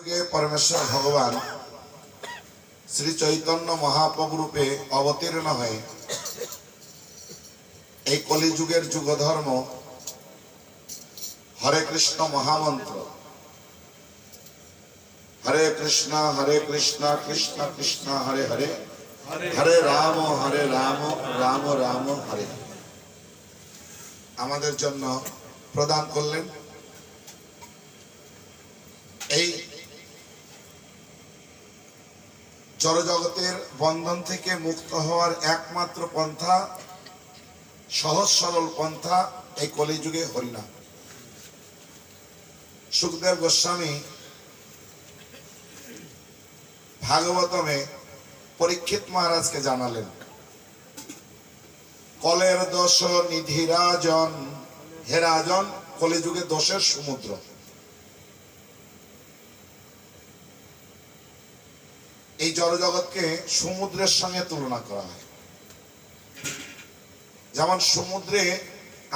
परमेश्वर भगवान श्री चैतन्य महाप्रभु रूपे अवतीर्ण हये এই কলিযুগের যুগ ধর্ম हरे कृष्ण महामंत्र हरे कृष्ण कृष्ण कृष्ण हरे हरे हरे राम राम राम हरे আমাদের জন্য প্রদান করলেন। এই জড়জগতের বন্ধন থেকে মুক্ত হওয়ার একমাত্র পন্থা, সহজ সরল পন্থা এই কলিযুগে হরিনাম। सुखदेव गोस्वामी भागवतमे परीक्षित महाराज के जानालेन कलेर दोष निधि राजन, हे राजन कलिजुगे दोषेर समुद्र। এই জড়জগৎকে সমুদ্রের সঙ্গে তুলনা করা হয়। যেমন সমুদ্রে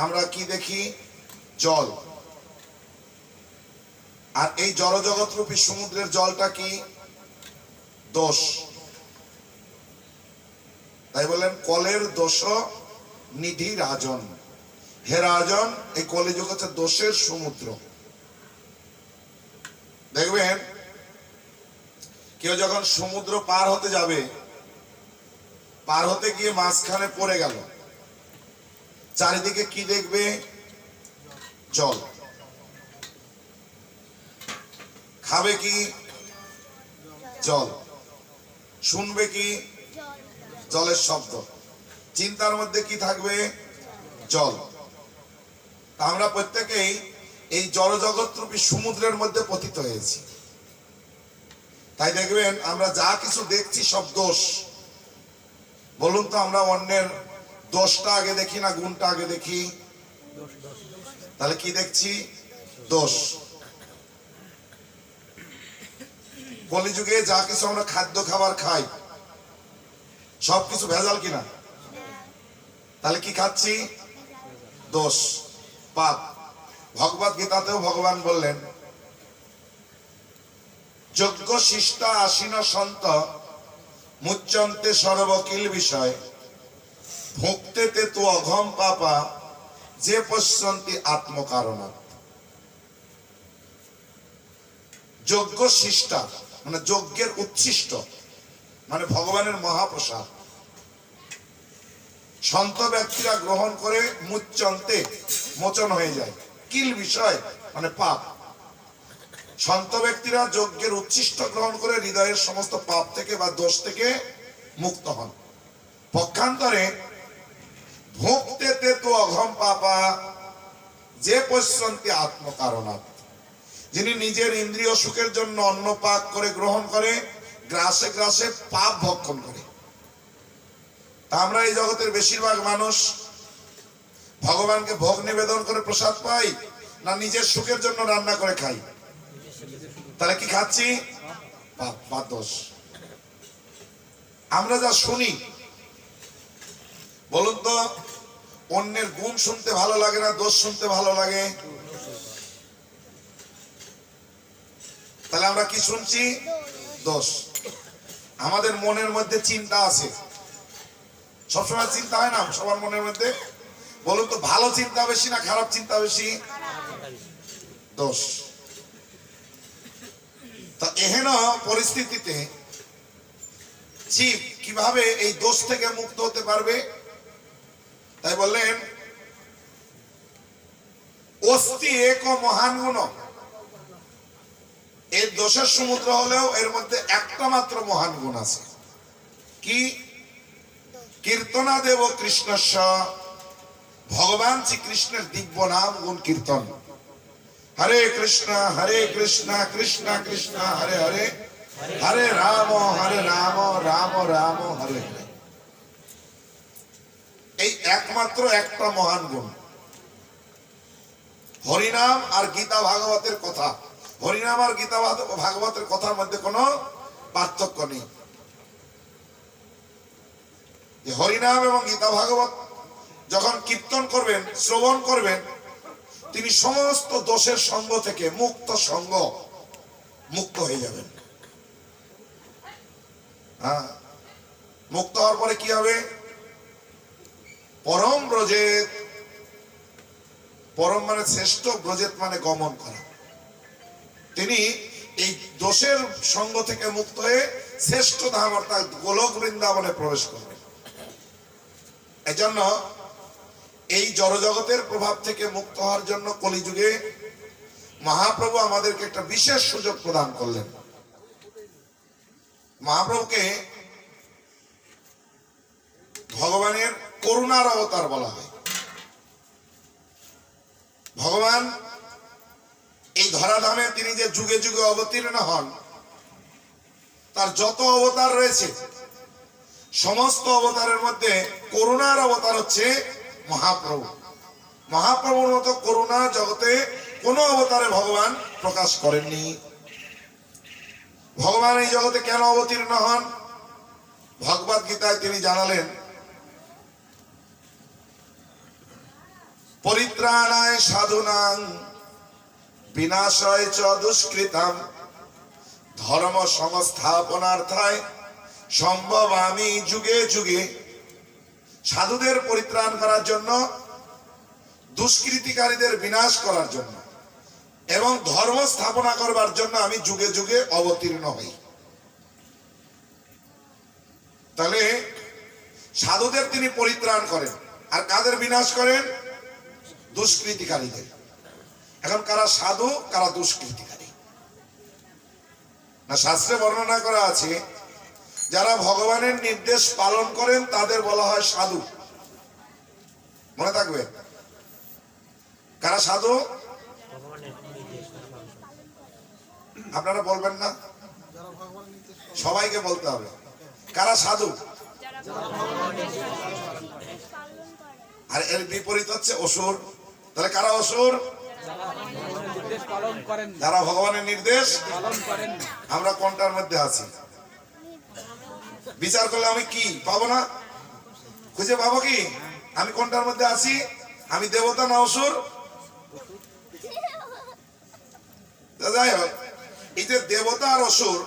আমরা কি দেখি? জল। আর এই জড়জগৎ রূপী সমুদ্রের জলটা কি? দোষ। তাই বলেন কলের দোষ নিধি রাজন, হে রাজন এই কলিযুগ হচ্ছে দোষের সমুদ্র। দেখবেন কেউ যখন সমুদ্র পার হতে যাবে, পার হতে গিয়ে মাঝখানে পড়ে গেল, চারিদিকে কি দেখবে? জল। খাবে কি? জল। শুনবে কি? জলের শব্দ। চিন্তার মধ্যে কি থাকবে? জল। আমরা প্রত্যেকেই এই জড়জগৎ রূপী সমুদ্রের মধ্যে পতিত হয়েছি। তাই দেখবেন আমরা যা কিছু দেখছি সব দোষ। বলুন তো, আমরা অন্যের দোষটা আগে দেখি না গুণটা আগে দেখি? তাহলে কি দেখছি? দোষ। কলিযুগে যা কিছু আমরা খাদ্য খাবার খাই সবকিছু ভেজাল কিনা? তাহলে কি খাচ্ছি? দোষ, পাপ। ভগবত গীতাতেও ভগবান বললেন যজ্ঞ শিষ্টা আসীন সন্ত মুচ্যন্তে সর্বকিল বিষয় ভুক্তে তে তু অঘম পাপা যে পশ্যন্তি আত্মকারণাৎ। যজ্ঞ শিষ্টা মানে যজ্ঞের উচ্ছিষ্ট, মানে ভগবানের মহাপ্রসাদ। সন্ত ব্যক্তিরা গ্রহণ করে মুচ্যন্তে মোচন হয়ে যায়, কিল বিষয় মানে পাপ। সন্ত ব্যক্তিরা যজ্ঞের উচ্ছিষ্ট গ্রহণ করে হৃদয়ের সমস্ত পাপ থেকে বা দোষ থেকে মুক্ত হন। পক্ষান্তরে ভুক্তে তে তো অঘম পাপা যে পশ্যন্তি আত্মকারণাৎ, যিনি নিজের ইন্দ্রিয় সুখের জন্য অন্ন পাক করে গ্রহণ করে গ্রাসে গ্রাসে পাপ ভক্ষণ করে। তা আমরা এই জগতের বেশিরভাগ মানুষ ভগবানকে ভোগ নিবেদন করে প্রসাদ পাই না নিজের সুখের জন্য রান্না করে খাই? তাহলে কি খাচ্ছি? পাপ বা দোষ। আমরা যা শুনি, বলুন তো, অন্যের গুণ শুনতে ভালো লাগে না দোষ শুনতে ভালো লাগে? তাহলে আমরা কি শুনছি? দোষ। আমাদের মনের মধ্যে চিন্তা আছে, সবসময় চিন্তা হয় না সবার মনের মধ্যে? বলুন তো, ভালো চিন্তা বেশি না খারাপ চিন্তা বেশি? দোষ। তা এহেন পরিস্থিতিতে জীব কিভাবে এই দোষ থেকে মুক্ত হতে পারবে? তাই বললেন অস্তি এক মহান গুণ। এই দোষের সমুদ্র হলেও এর মধ্যে একটা মাত্র মহান গুণ আছে। কি? কীর্তনা দেব কৃষ্ণস্য, ভগবান শ্রীকৃষ্ণের দিব্য নাম গুণ কীর্তন। হরে কৃষ্ণ কৃষ্ণ কৃষ্ণ হরে হরে হরে রাম রাম রাম হরে হরে। এই একমাত্র একটা মহান গুণ। হরিনাম আর গীতা ভাগবতের কথা, হরিনাম আর গীতা ভাগবতের কথার মধ্যে কোনো পার্থক্য নেই। হরিনাম এবং গীতা ভাগবত যখন কীর্তন করবেন, শ্রবণ করবেন, তিনি সমস্ত দোষের সঙ্গ থেকে মুক্ত সঙ্গ মুক্ত হয়ে যাবেন। হ্যাঁ, মুক্ত হওয়ার পরে কি হবে? পরম ব্রজেত, পরম মানে শ্রেষ্ঠ, ব্রজেত মানে গমন করা। তিনি এই দোষের সঙ্গ থেকে মুক্ত হয়ে শ্রেষ্ঠ ধাম অর্থাৎ গোলক বৃন্দাবনে প্রবেশ করবেন। এজন্য এই জড়জগতের প্রভাব থেকে মুক্ত হওয়ার জন্য কলিযুগে মহাপ্রভু আমাদেরকে একটা বিশেষ সুযোগ প্রদান করলেন। মহাপ্রভুকে ভগবানের করুণার অবতার বলা হয়। ভগবান এই ধরাধামে তিনি যে যুগে যুগে অবতীর্ণ হন, তার যত অবতার রয়েছে সমস্ত অবতারের মধ্যে করুণার অবতার হচ্ছে মহাপ্রভু। মহাপ্রভুর মতো করুণা জগতে কোনো অবতারে ভগবান প্রকাশ করেননি। ভগবান এই জগতে কেন অবতীর্ণ হন? ভগবদ গীতায় তিনি জানালেন, পরিত্রাণায় সাধুনাং বিনাশায় চ দুষ্কৃতাম ধর্ম সংস্থাপনার্থায় সম্ভবামি যুগে যুগে। সাধুদের পরিত্রাণ করার জন্য, দুষ্কৃতিকারীদের বিনাশ করার জন্য এবং ধর্ম স্থাপনা করবার জন্য আমি যুগে যুগে অবতীর্ণ হই। তাহলে সাধুদের তিনি পরিত্রাণ করেন, আর কাদের বিনাশ করেন? দুষ্কৃতিকারীদের। এখন কারা সাধু, কারা দুষ্কৃতিকারী? না, শাস্ত্রে বর্ণনা করা আছে যারা ভগবানের নির্দেশ পালন করেন তাদের বলা হয় সাধু। মনে থাকবে, কারা সাধু? আপনারা বলবেন না, সবাইকে বলতে হবে কারা সাধু। আর এর বিপরীত হচ্ছে অসুর। তাহলে কারা অসুর? যারা ভগবানের নির্দেশ পালন করেন। আমরা কোনটার মধ্যে আছি? বিচার করলে আমি কি পাবো? না খুঁজে পাবো কি আমি কোনটার মধ্যে আছি? আমি দেবতা না অসুর? যাই হোক, এই যে দেবতা আর অসুর,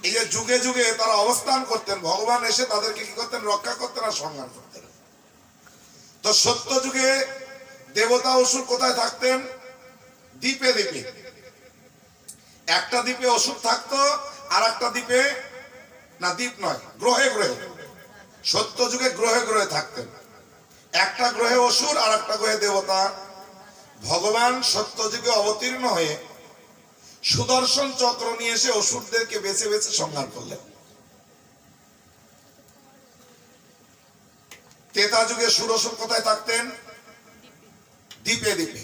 এই যে যুগে যুগে তারা অবস্থান করতেন, ভগবান এসে তাদেরকে কি করতেন? রক্ষা করতেন আর সংহার করতেন। তো সত্য যুগে দেবতা অসুর কোথায় থাকতেন? দ্বীপে দ্বীপে। একটা দ্বীপে অসুর থাকতো, আর একটা দ্বীপে, না দ্বীপ নয়, গ্রহে গ্রহে। সত্য যুগে গ্রহে গ্রহে থাকতেন। একটা গ্রহে অসুর আর একটা গ্রহে দেবতা। ভগবান সত্য যুগে অবতীর্ণ হয়ে সুদর্শন চক্র নিয়ে এসে অসুরদেরকে বেছে বেছে সংহার করলেন। ত্রেতা যুগে সুরসুর কোথায় থাকতেন? দ্বীপে দ্বীপে।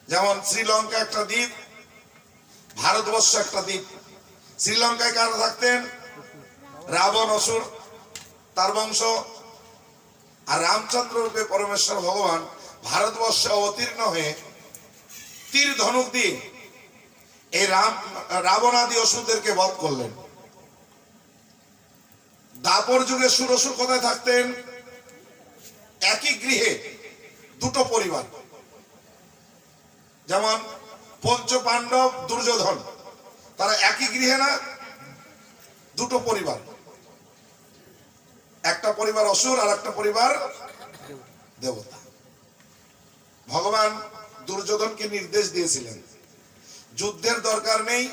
যেমন শ্রীলঙ্কা একটা দ্বীপ, ভারতবর্ষ একটা দ্বীপ। শ্রীলঙ্কায় কারা থাকতেন? রাবণ অসুর, তার বংশ। আর রামচন্দ্র রূপে পরমেশ্বর ভগবান ভারতবর্ষে অবতীর্ণ হয়ে তীর ধনুক দিয়ে এই রাবণ আদি অসুরদেরকে বধ করলেন। দাপর যুগে সুরসুর কোথায় থাকতেন? একই গৃহে দুটো পরিবার। যেমন পঞ্চ পাণ্ডব, দুর্যোধন, তারা একই গৃহে না, দুটো পরিবার। একটা পরিবার অসুর আর একটা পরিবার দেবতা। ভগবান দুর্যোধনকে নির্দেশ দিয়েছিলেন, যুদ্ধের দরকার নেই,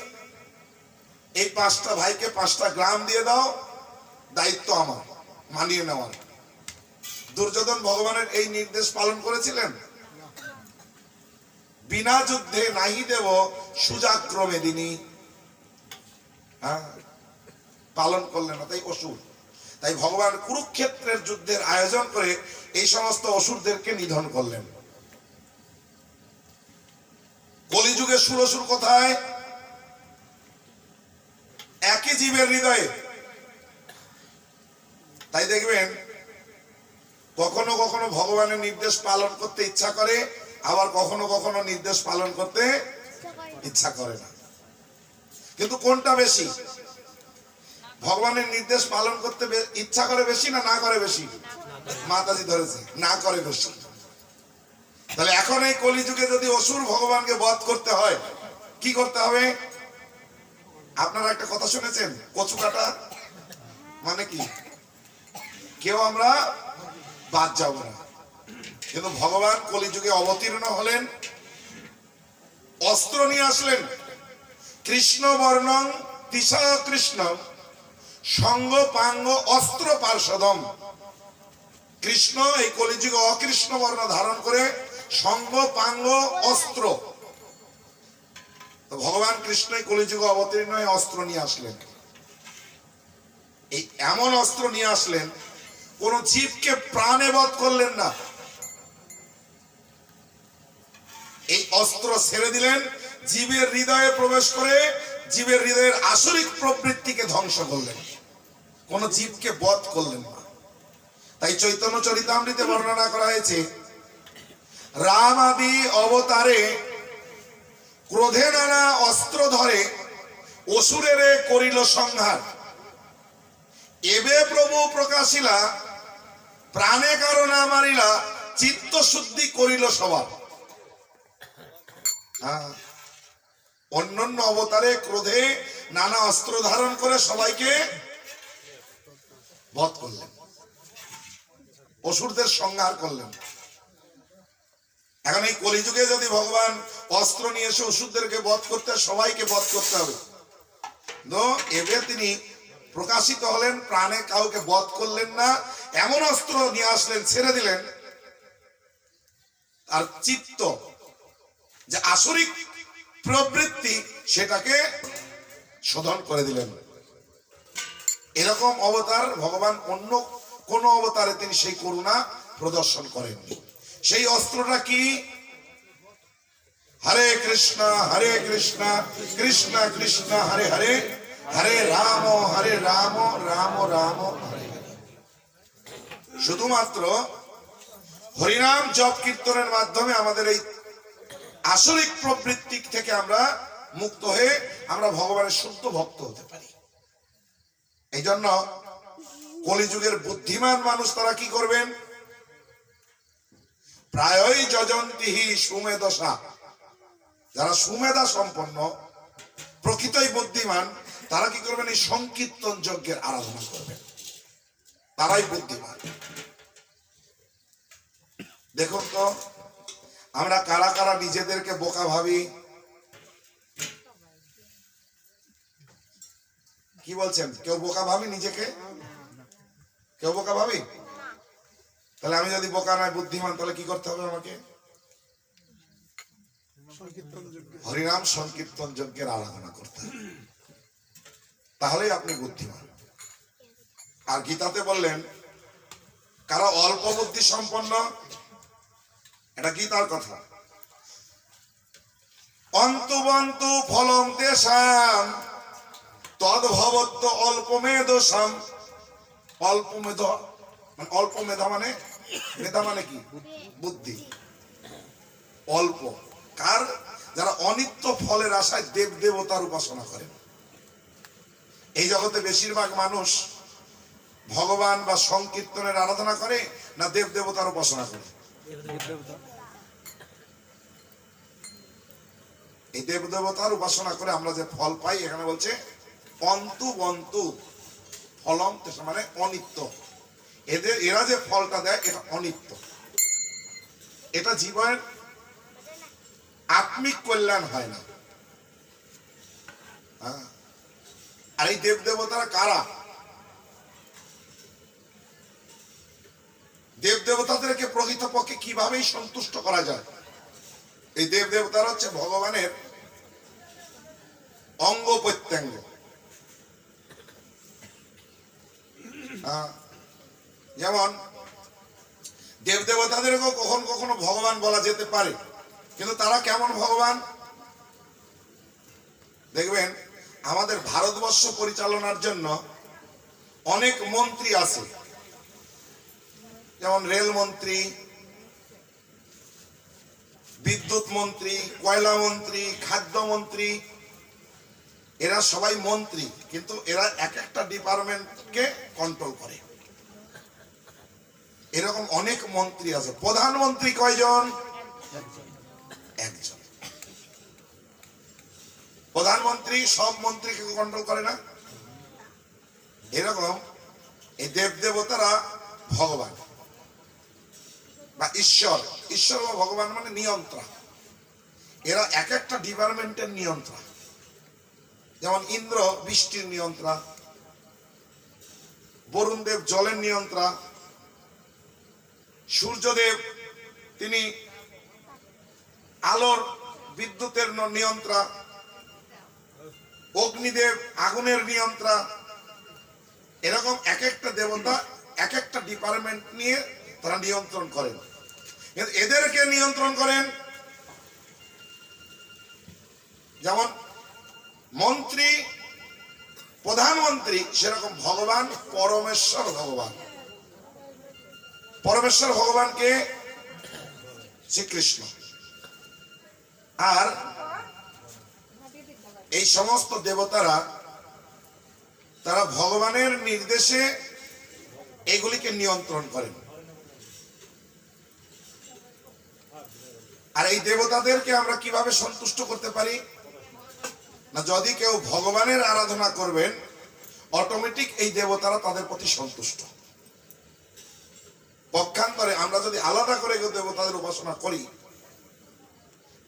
এই 5টা ভাইকে 5টা গ্রাম দিয়ে দাও, দায়িত্ব আমার, মানিয়ে নেওয়ার। দুর্যোধন ভগবানের এই নির্দেশ পালন করেছিলেন? বিনা যুদ্ধে নাহি দেব সুজাক্রমে দিনী। পালন করলেন না, তাই অসুর। তাই ভগবান কুরুক্ষেত্রের যুদ্ধের আয়োজন করে এই সমস্ত অসুরদেরকে নিধন করলেন। কলিযুগে সুরসুর কোথায়? একই জীবের হৃদয়ে। তাই দেখবেন কখনো কখনো ভগবানের নির্দেশ পালন করতে ইচ্ছা করে, আবার কখনো কখনো নির্দেশ পালন করতে ইচ্ছা করে না। কিন্তু কোনটা বেশি? ভগবানের নির্দেশ পালন করতে ইচ্ছা করে বেশি না না করে বেশি? মাতাজি ধরেছে, না করে বেশি। তাহলে এখন এই কলিযুগে যদি অসুর ভগবানকে বধ করতে হয়, কি করতে হবে? আপনারা একটা কথা শুনেছেন, কচু কাটা মানে কি? কেউ আমরা বাদ যাব না। কিন্তু ভগবান কলিযুগে অবতীর্ণ হলেন, অস্ত্র নিয়ে আসলেন। কৃষ্ণ বর্ণং দিশা কৃষ্ণ সঙ্গ পাঙ্গ অস্ত্র পার্শ্বদম। কৃষ্ণ এই কলিযুগে অকৃষ্ণ বর্ণ ধারণ করে সঙ্গ পাঙ্গ অস্ত্র। তো ভগবান কৃষ্ণ এই কলিযুগে অবতীর্ণ হয়ে অস্ত্র নিয়ে আসলেন। এই এমন অস্ত্র নিয়ে আসলেন, কোন জীবকে প্রাণে বধ করলেন না। এই অস্ত্র ছেড়ে দিলেন, জীবের হৃদয়ে প্রবেশ করে জীবের হৃদয়ের আসরিক প্রবৃত্তিকে ধ্বংস করলেন, কোন জীবকে বধ করলেন না। তাই চৈতন্য চরিতামৃতে বর্ণনা করা হয়েছে, রাম আদি অবতারে ক্রোধে নানা অস্ত্র ধরে অসুরের করিল সংহার। এবে প্রভু প্রকাশিলা প্রাণে কারো না মারিলা চিত্ত শুদ্ধি করিল সবার। অন্যান্য অবতারে ক্রোধে নানা অস্ত্র ধারণ করে সবাইকে বধ করলেন, অসুরদের সংহার করলেন। এখন এই কলিযুগে যদি ভগবান অস্ত্র নিয়ে এসে অসুরদেরকে বধ করতে, সবাইকে বধ করতে হবে, তো এবার তিনি প্রকাশিত হলেন, প্রাণে কাউকে বধ করলেন না, এমন অস্ত্র নিয়ে আসলেন, ছেড়ে দিলেন। আর চিত্ত যে আসরিক প্রবৃত্তি সেটাকে শোধন করে দিলেন। এরকম অবতার ভগবান অন্য কোন অবতারে তিনি সেই করুণা প্রদর্শন করেননি। সেই অস্ত্রটা কি? হরে কৃষ্ণ কৃষ্ণ কৃষ্ণ হরে হরে, হরে রাম রাম রাম হরে হরে। শুধুমাত্র হরিনাম জপ কীর্তনের মাধ্যমে আমাদের এই আসরিক প্রবৃত্তি থেকে আমরা মুক্ত হয়ে আমরা ভগবানের শুদ্ধ ভক্ত হতে পারি। এই জন্য কলিযুগের বুদ্ধিমান মানুষ তারা কি করবেন? প্রায়ই যজন্তিহি সুমেধসা। যারা সুমেধা সম্পন্ন, প্রকৃতই বুদ্ধিমান, তারা কি করবেন? এই সংকীর্তন যজ্ঞের আরাধনা করবেন, তারাই বুদ্ধিমান। দেখুন তো আমরা কারা কারা নিজেদেরকে বোকা ভাবি? কি বলছেন? কেউ বোকা ভাবি নিজেকে? কেউ বোকা ভাবি? তাহলে আমি যদি বোকা নয়, বুদ্ধিমান, তাহলে কি করতে হবে আমাকে? হরিনাম সংকীর্তন যজ্ঞের আরাধনা করতে হবে, তাহলেই আপনি বুদ্ধিমান। আর গীতাতে বললেন কারা অল্প বুদ্ধি সম্পন্ন, এটা গীতার কথা। অন্তবন্তু ফলম তেষাম তদ্ভবত্য অল্পমেধসাম। অল্পমেধ মানে অল্প মেধা, মানে মেধা মানে কি? বুদ্ধি। অল্প কার? যারা অনিত্য ফলের আশায় দেব দেবতার উপাসনা করেন। এই জগতে বেশিরভাগ মানুষ ভগবান বা সংকীর্তনের আরাধনা করে না দেব দেবতার উপাসনা করে? এই দেব দেবতার উপাসনা করে আমরা যে ফল পাই, এখানে বলছে অন্তু বন্তু ফলম মানে অনিত্য। এরা যে ফলটা দেয় এটা অনিত্য, এটা জীবনের আত্মিক কল্যাণ হয় না। আর এই দেব দেবতারা কারা? দেব দেবতাদেরকে প্রকৃতপক্ষে কিভাবে সন্তুষ্ট করা যায়? এই দেব দেবতারা হচ্ছে ভগবানের অঙ্গ প্রত্যঙ্গ। যেমন দেব দেবতাদেরকেও কখনো কখনো ভগবান বলা যেতে পারে, কিন্তু তারা কেমন ভগবান? দেখবেন আমাদের ভারতবর্ষ পরিচালনার জন্য অনেক মন্ত্রী আছে, যেমন রেল মন্ত্রী, বিদ্যুৎ মন্ত্রী, কয়লা মন্ত্রী, খাদ্য মন্ত্রী। এরা সবাই মন্ত্রী, কিন্তু এরা এক একটা ডিপার্টমেন্টকে কন্ট্রোল করে। এরকম অনেক মন্ত্রী আছে। প্রধানমন্ত্রী কয়জন? একজন। প্রধানমন্ত্রী সব মন্ত্রীকে কন্ট্রোল করে না, এরকম এই দেব দেবতারা ভগবান বা ঈশ্বর। ঈশ্বর বা ভগবান মানে নিয়ন্ত্রক। এরা এক একটা ডিপার্টমেন্টের নিয়ন্ত্রক। যেমন ইন্দ্র বৃষ্টির নিয়ন্ত্রক, বরুণ দেব জলের নিয়ন্ত্রক, সূর্যদেব তিনি আলোর বিদ্যুতের নিয়ন্ত্রক, অগ্নিদেব আগুনের নিয়ন্ত্রক। এরকম এক একটা দেবতা এক একটা ডিপার্টমেন্ট নিয়ে তারা নিয়ন্ত্রণ করেন। এদেরকে নিয়ন্ত্রণ করেন যেমন মন্ত্রী প্রধানমন্ত্রী, সেরকম ভগবান পরমেশ্বর ভগবান। পরমেশ্বর ভগবানকে শ্রীকৃষ্ণ। আর এই সমস্ত দেবতারা তারা ভগবানের নির্দেশে এগুলিকে নিয়ন্ত্রণ করেন। আর এই দেবতাদেরকে আমরা কিভাবে সন্তুষ্ট করতে পারি না, যদি কেউ ভগবানের আরাধনা করবেন অটোমেটিক এই দেবতারা তাদের প্রতি সন্তুষ্ট। পক্ষান্তরে আমরা যদি আলাদা করে কেউ দেবতাদের উপাসনা করি,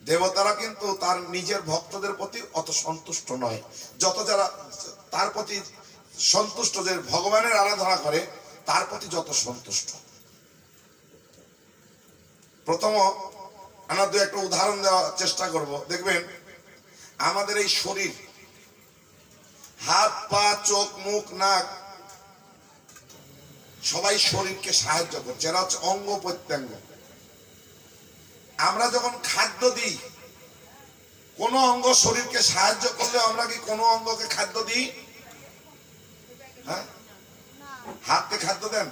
দেবতারা কিন্তু তার নিজের ভক্তদের প্রতি অত সন্তুষ্ট নয় যত যারা তার প্রতি সন্তুষ্ট, যে ভগবানের আরাধনা করে তার প্রতি যত সন্তুষ্ট। প্রথম আমরা দু একটা উদাহরণ দেওয়ার চেষ্টা করব। দেখবেন আমাদের এই শরীর, হাত পা চোখ মুখ নাক সবাই শরীরকে সাহায্য করছে, এরা হচ্ছে অঙ্গ প্রত্যঙ্গ। আমরা যখন খাদ্য দিই, কোন অঙ্গ শরীরকে সাহায্য করলে আমরা কি কোনো অঙ্গকে খাদ্য দিই? হ্যাঁ, হাতকে খাদ্য দেন,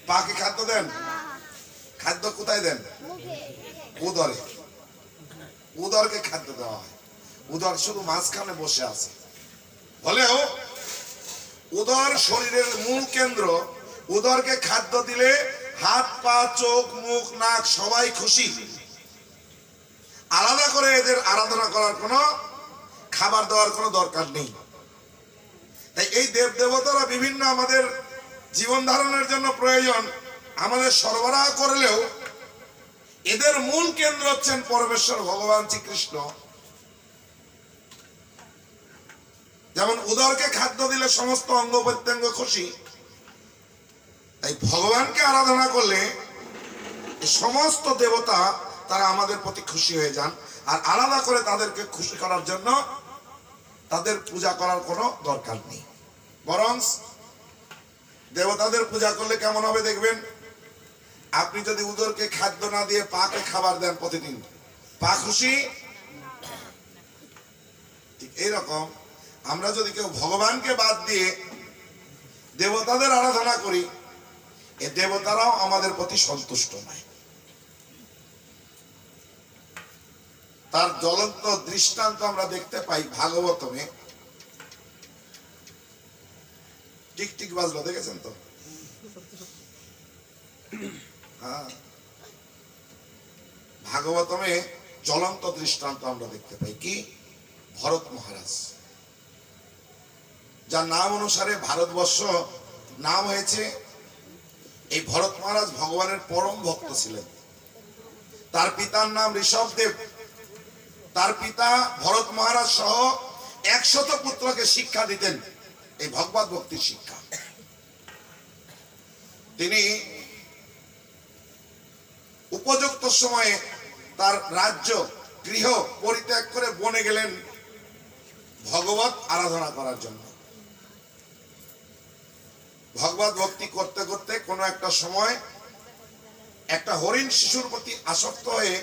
পাকে খাদ্য দেন, খাদ্য কোথায় দেন? উদরে। উদরকে খাদ্য দেওয়া হয়। উদর শুধু মাঝখানে বসে আছে হলেও উদর শরীরের মূল কেন্দ্র। উদরকে খাদ্য দিলে হাত পা চোখ মুখ নাক সবাই খুশি। আলাদা করে এদের আরাধনা করার কোনো খাবার দেওয়ার কোনো দরকার নেই। তাই এই দেব দেবতারা বিভিন্ন আমাদের জীবন ধারণের জন্য প্রয়োজন আমাদের সরবরাহ করলেও এদের মূল কেন্দ্র হচ্ছেন পরমেশ্বর ভগবান শ্রীকৃষ্ণ। যেমন উদরকে খাদ্য দিলে সমস্ত অঙ্গ প্রত্যঙ্গ খুশি, তাই ভগবানকে আরাধনা করলে সমস্ত দেবতা তারা আমাদের প্রতি খুশি হয়ে যান। আর আলাদা করে তাদেরকে খুশি করার জন্য তাদের পূজা করার কোনো দরকার নেই। বরং দেবতাদের পূজা করলে কেমন হবে দেখবেন, আপনি যদি উদরকে খাদ্য না দিয়ে পাকে খাবার দেন প্রতিদিন, পা খুশি। ঠিক এইরকম আমরা যদি কেউ ভগবানকে বাদ দিয়ে দেবতাদের আরাধনা করি, এ দেবতারাও আমাদের প্রতি সন্তুষ্ট নয়। তার জ্বলন্ত দৃষ্টান্ত আমরা দেখতে পাই ভাগবতমে। টিক টিক বাজলো, দেখেছেন তো? হ্যাঁ, ভাগবতমে জ্বলন্ত দৃষ্টান্ত আমরা দেখতে পাই। কি? ভরত মহারাজ, যার নাম অনুসারে ভারতবর্ষ নাম হয়েছে। এই ভরত মহারাজ ভগবানের পরম ভক্ত ছিলেন। তার পিতার নাম ঋষভদেব। তার পিতা ভরত মহারাজ সহ 100 পুত্রকে শিক্ষা দিতেন, এই ভগবত ভক্তির শিক্ষা। তিনি উপযুক্ত সময়ে তার রাজ্য গৃহ পরিত্যাগ করে বনে গেলেন ভগবত আরাধনা করার জন্য। ভগবত ভক্তি করতে করতে কোন একটা সময় একটা হরিণ শিশুর প্রতি আসক্ত হয়ে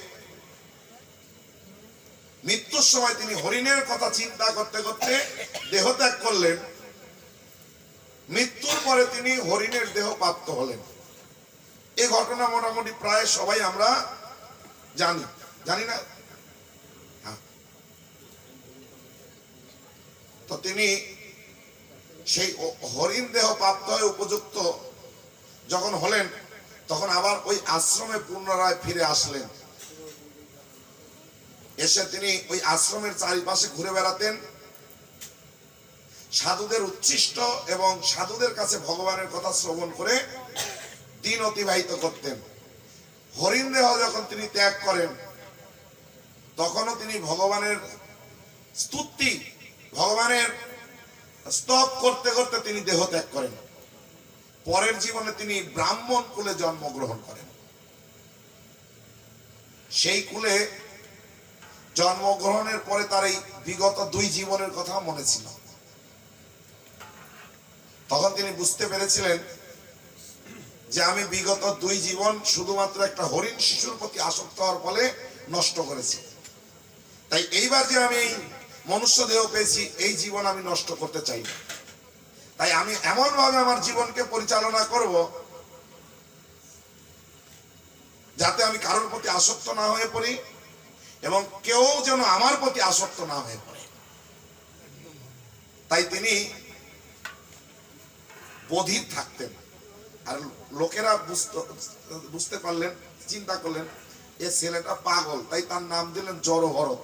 মৃত্যুর সময় তিনি হরিণের কথা চিন্তা করতে করতে দেহত্যাগ করলেন। মৃত্যুর পরে তিনি হরিণের দেহ প্রাপ্ত হলেন। এই ঘটনা মোটামুটি প্রায় সবাই আমরা জানি, জানি না? তো তিনি সেই হরিণ দেহ প্রাপ্ত হয়ে উপযুক্ত যখন হলেন, তখন আবার ওই আশ্রমে পুনরায় ফিরে আসলেন। এসে তিনি ওই আশ্রমের চারিপাশে ঘুরে বেড়াতেন, সাধুদের উচ্ছিষ্ট এবং সাধুদের কাছে ভগবানের কথা শ্রবণ করে দিন অতিবাহিত করতেন। হরিণ দেহ যখন তিনি ত্যাগ করেন তখনও তিনি ভগবানের স্তুতি, ভগবানের স্তব করতে করতে তিনি দেহ ত্যাগ করেন। পরের জীবনে তিনি ব্রাহ্মণ কুলে জন্মগ্রহণ করেন। সেই কুলে জন্মগ্রহণের পরে তার এই বিগত 2 জীবনের কথা মনে ছিল। তখন তিনি বুঝতে পেরেছিলেন যে আমি বিগত 2 জীবন শুধুমাত্র একটা হরিণ শিশুর প্রতি আসক্ত হওয়ার ফলে নষ্ট করেছি। তাই এইবার যে আমি এই মনুষ্য দেহ পেয়েছি, এই জীবন আমি নষ্ট করতে চাই না। তাই আমি এমন ভাবে আমার জীবনকে পরিচালনা করব যাতে আমি কারোর প্রতি আসক্ত না হয়ে পড়ি এবং কেউ যেন আমার প্রতি আসক্ত না হয়ে পড়ে। তাই তিনি বধির থাকতেন। আর লোকেরা বুঝতে পারলেন, চিন্তা করলেন এ ছেলেটা পাগল, তাই তার নাম দিলেন জড়ভরত।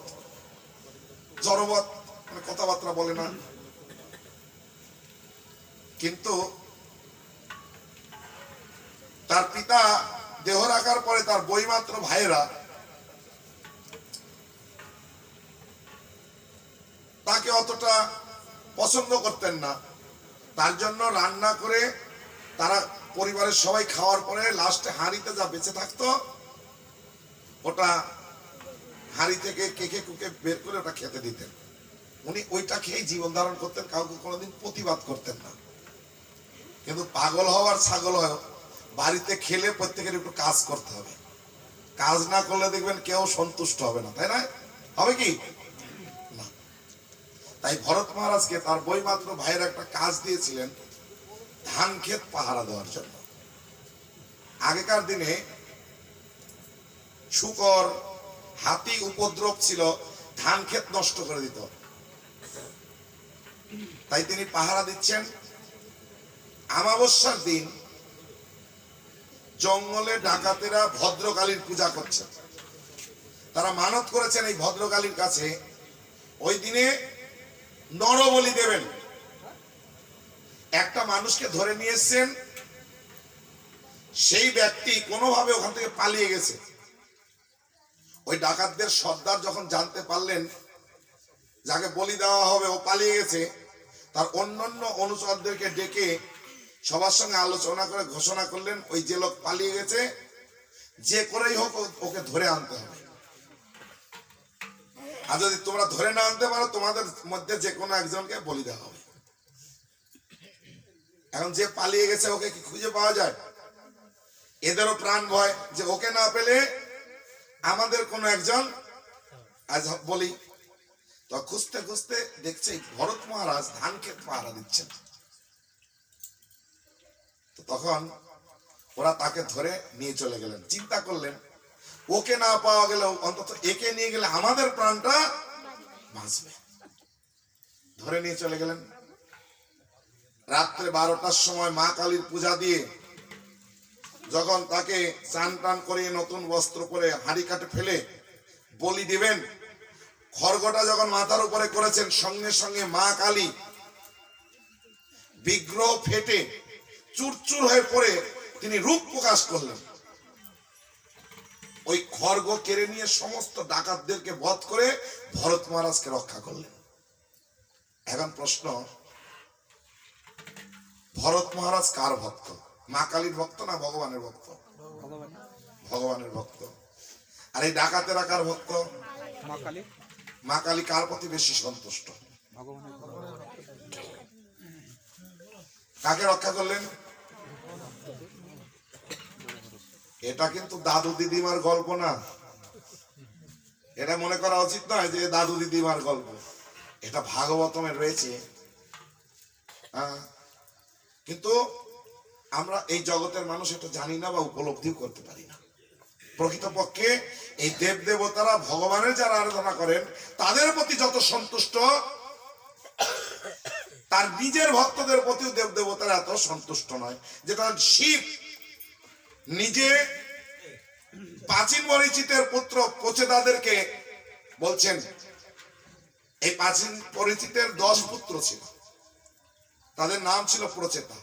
জড়বৎ মানে কথাবার্তা বলে না। কিন্তু তার পিতা দেহ রাখার পরে তার বইমাত্র ভাইয়েরা তাকে অতটা পছন্দ করতেন না। তার জন্য রান্না করে তারা পরিবারের সবাই খাওয়ার পরে লাস্টে হাঁড়িতে যা বেঁচে থাকতো ওটা হাঁড়ি থেকে কেকে কুকে বের করে ওটা খেতে দিতেন। উনি ওইটা খেয়েই জীবন ধারণ করতেন, কাউকে কোনোদিন প্রতিবাদ করতেন না। কিন্তু পাগল হওয়ার ছাগল হয়, বাড়িতে খেলে প্রত্যেকের একটু কাজ করতে হবে। কাজ না করলে দেখবেন কেউ সন্তুষ্ট হবে না, তাই না? হবে কি না? তাই ভরত মহারাজকে তার বইমাত্র ভাইয়ের একটা কাজ দিয়েছিলেন, ধান ক্ষেত পাহারা দেওয়ার জন্য। আগেকার দিনে শুকর, হাতি উপদ্রব ছিল, ধান ক্ষেত নষ্ট করে দিত। তাই তিনি পাহারা দিচ্ছেন। অমাবস্যার দিন জঙ্গলে ডাকাতেরা ভদ্রকালীর পূজা করছে। তারা মানত করেছেন এই ভদ্রকালীর কাছে ওই দিনে নরবলি দেবেন। একটা মানুষকে ধরে নিয়ে এসেছেন, সেই ব্যক্তি কোনোভাবে ওখান থেকে পালিয়ে গেছে। ওই ডাকাতদের সর্দার যখন জানতে পারলেন যাকে বলি দেওয়া হবে ও পালিয়ে গেছে, তার অন্যান্য অনুচরদেরকে ডেকে সবার সঙ্গে আলোচনা করে ঘোষণা করলেন ওই যে লোক পালিয়ে গেছে যে করেই হোক ওকে ধরে আনতে হবে। আর যদি তোমরা ধরে না আনতে পারো তোমাদের মধ্যে যে কোনো একজনকে বলি দেওয়া হবে। এখন যে পালিয়ে গেছে ওকে কি খুঁজে পাওয়া যায়? এদেরও প্রাণ ভয় যে ওকে না পেলে আমাদের কোনো একজন আজ বলি। তো খুঁজতে খুঁজতে দেখছে ভরত মহারাজ ধান ক্ষেত পাহারা দিচ্ছেন। তো তখন ওরা তাকে ধরে নিয়ে চলে গেলেন। চিন্তা করলেন ওকে না পাওয়া গেলেও অন্তত একে নিয়ে গেলে আমাদের প্রাণটা বাঁচবে। ধরে নিয়ে চলে গেলেন। রাত্রে 12টার সময় মা কালীর পূজা দিয়ে যখন তাকে চান টান করে নতুন বস্ত্র পরে হাঁড়ি কাটে ফেলে বলি দিবেন, খড়গটা যখন মাথার উপরে করেছেন সঙ্গে সঙ্গে মা কালী বিগ্রহ ফেটে চুরচুর হয়ে পড়ে তিনি রূপ প্রকাশ করলেন। ওই খড়গ কেড়ে নিয়ে সমস্ত ডাকাতদেরকে বধ করে ভরত মহারাজকে রক্ষা করলেন। এখন প্রশ্ন, ভরত মহারাজ কার ভক্ত? মা কালীর ভক্ত না ভগবানের ভক্ত? ভগবানের ভক্ত। আর এই ডাকাতেরা কার ভক্ত? মা কালী কার প্রতি বেশি সন্তুষ্ট? কাকে রক্ষা করলেন? এটা কিন্তু দাদু দিদিমার গল্প না। এটা মনে করা উচিত নয় যে দাদু দিদিমার গল্প। এটা ভাগবতমে রয়েছে। কিন্তু আমরা এই জগতের মানুষ এটা জানি না বা উপলব্ধি করতে পারি না। প্রকৃতপক্ষে এই দেব দেবতারা ভগবানের যারা আরাধনা করেন তাদের প্রতি যত সন্তুষ্ট, তার নিজের ভক্তদের প্রতিও দেব দেবতারা এত সন্তুষ্ট নয়। যেটা শিব নিজে প্রাচীন পরিচিতের পুত্র প্রচেদাদেরকে বলছেন এই প্রাচীন পরিচিতের 10 পুত্র ছিল, তাদের নাম ছিল প্রচেতা।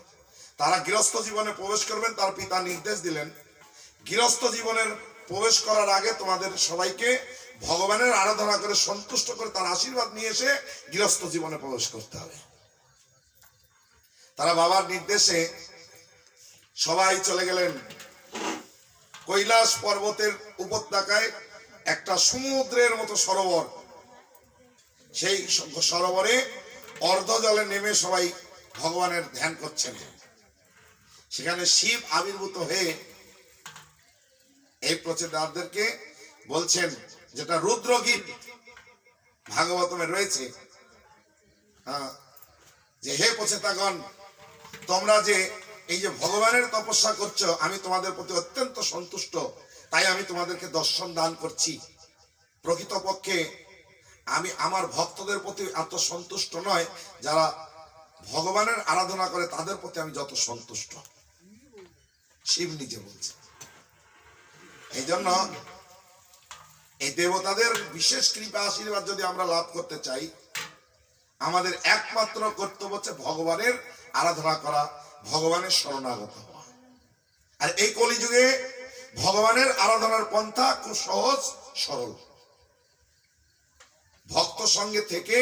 তারা গৃহস্থ জীবনে প্রবেশ করবেন। তার পিতা নির্দেশ দিলেন, গৃহস্থ জীবনের প্রবেশ করার আগে তোমাদের সবাইকে ভগবানের আরাধনা করে সন্তুষ্ট করে তার আশীর্বাদ নিয়ে এসে গৃহস্থ জীবনে প্রবেশ করতে হবে। তারা বাবার নির্দেশে সবাই চলে গেলেন কৈলাস পর্বতের উপত্যকায় একটা সমুদ্রের মতো সরোবর। সেই সরোবরে অর্ধ জলে নেমে সবাই ভগবানের ধ্যান করছেন। সেখানে শিব আবির্ভূত হয়ে এই প্রচেতাদেরকে বলছেন, যেটা রুদ্রগীত ভাগবতমে রয়েছে, যে হে প্রচেতাগণ, তোমরা যে এই যে ভগবানের তপস্যা করছো, আমি তোমাদের প্রতি অত্যন্ত সন্তুষ্ট, তাই আমি তোমাদেরকে দর্শন দান করছি। প্রকৃতপক্ষে আমি আমার ভক্তদের প্রতি এত সন্তুষ্ট নয়, যারা ভগবানের আরাধনা করে তাদের প্রতি আমি যত সন্তুষ্ট। শিব নিজে বলছে। এই জন্য এই দেবতাদের বিশেষ কৃপা আশীর্বাদ যদি আমরা লাভ করতে চাই, আমাদের একমাত্র কর্তব্য হচ্ছে ভগবানের আরাধনা করা, ভগবানের শরণাগত হওয়া। আর এই কলিযুগে ভগবানের আরাধনার পন্থা খুব সহজ সরল। ভক্ত সঙ্গে থেকে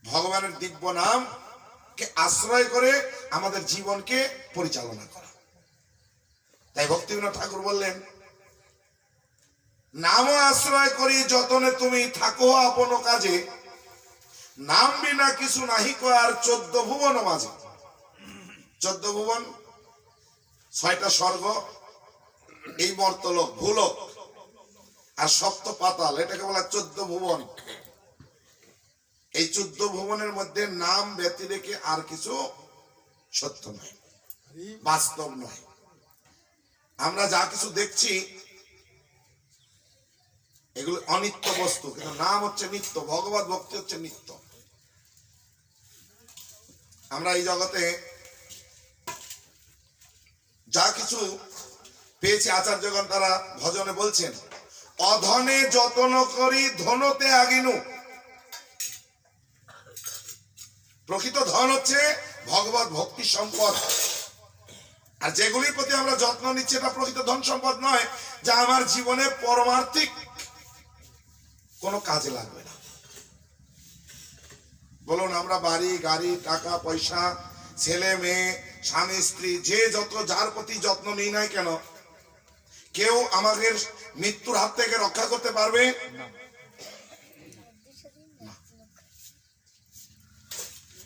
ভগবানের দিব্য নামকে আশ্রয় করে আমাদের জীবনকে পরিচালনা করা। তাই ভক্তিবিনোদ ঠাকুর বললেন, নাম আশ্রয় করি যতনে তুমি থাকো আপন কাজে, নাম বিনা কিছু নাহি আর 14 ভুবন মাঝে। 14 ভুবন 6টা স্বর্গ, এই মর্তলোক ভূলোক আর সপ্ত পাতাল, এটাকে বলা 14 ভুবন। এই 14 ভুবনের মধ্যে নাম ব্যতি রেখে আর কিছু সত্য নয়, বাস্তব নয়। আমরা যা কিছু দেখছি এগুলো অনিত্য বস্তু, কিন্তু নাম হচ্ছে নিত্য, ভগবত ভক্তি হচ্ছে নিত্য। আমরা এই জগতে যা কিছু পেয়েছি, আচার্যগণ তারা ভজনে বলছেন, অধনে যতন করি ধনতে আগিনু। প্রকৃত ধন হচ্ছে ভগবত ভক্তি সম্পদ। আর যেগুলির প্রতি আমরা যত্ন নিচ্ছি, এটা প্রকৃত ধন সম্পদ নয়, যা আমার জীবনে পরমার্থিক কোনো কাজে লাগবে না। বলুন, আমরা বাড়ি গাড়ি টাকা পয়সা ছেলে মেয়ে স্বামী স্ত্রী যে যত যার প্রতি যত্ন নিই নাই কেন, কেউ আমাদের মৃত্যুর হাত থেকে রক্ষা করতে পারবে না।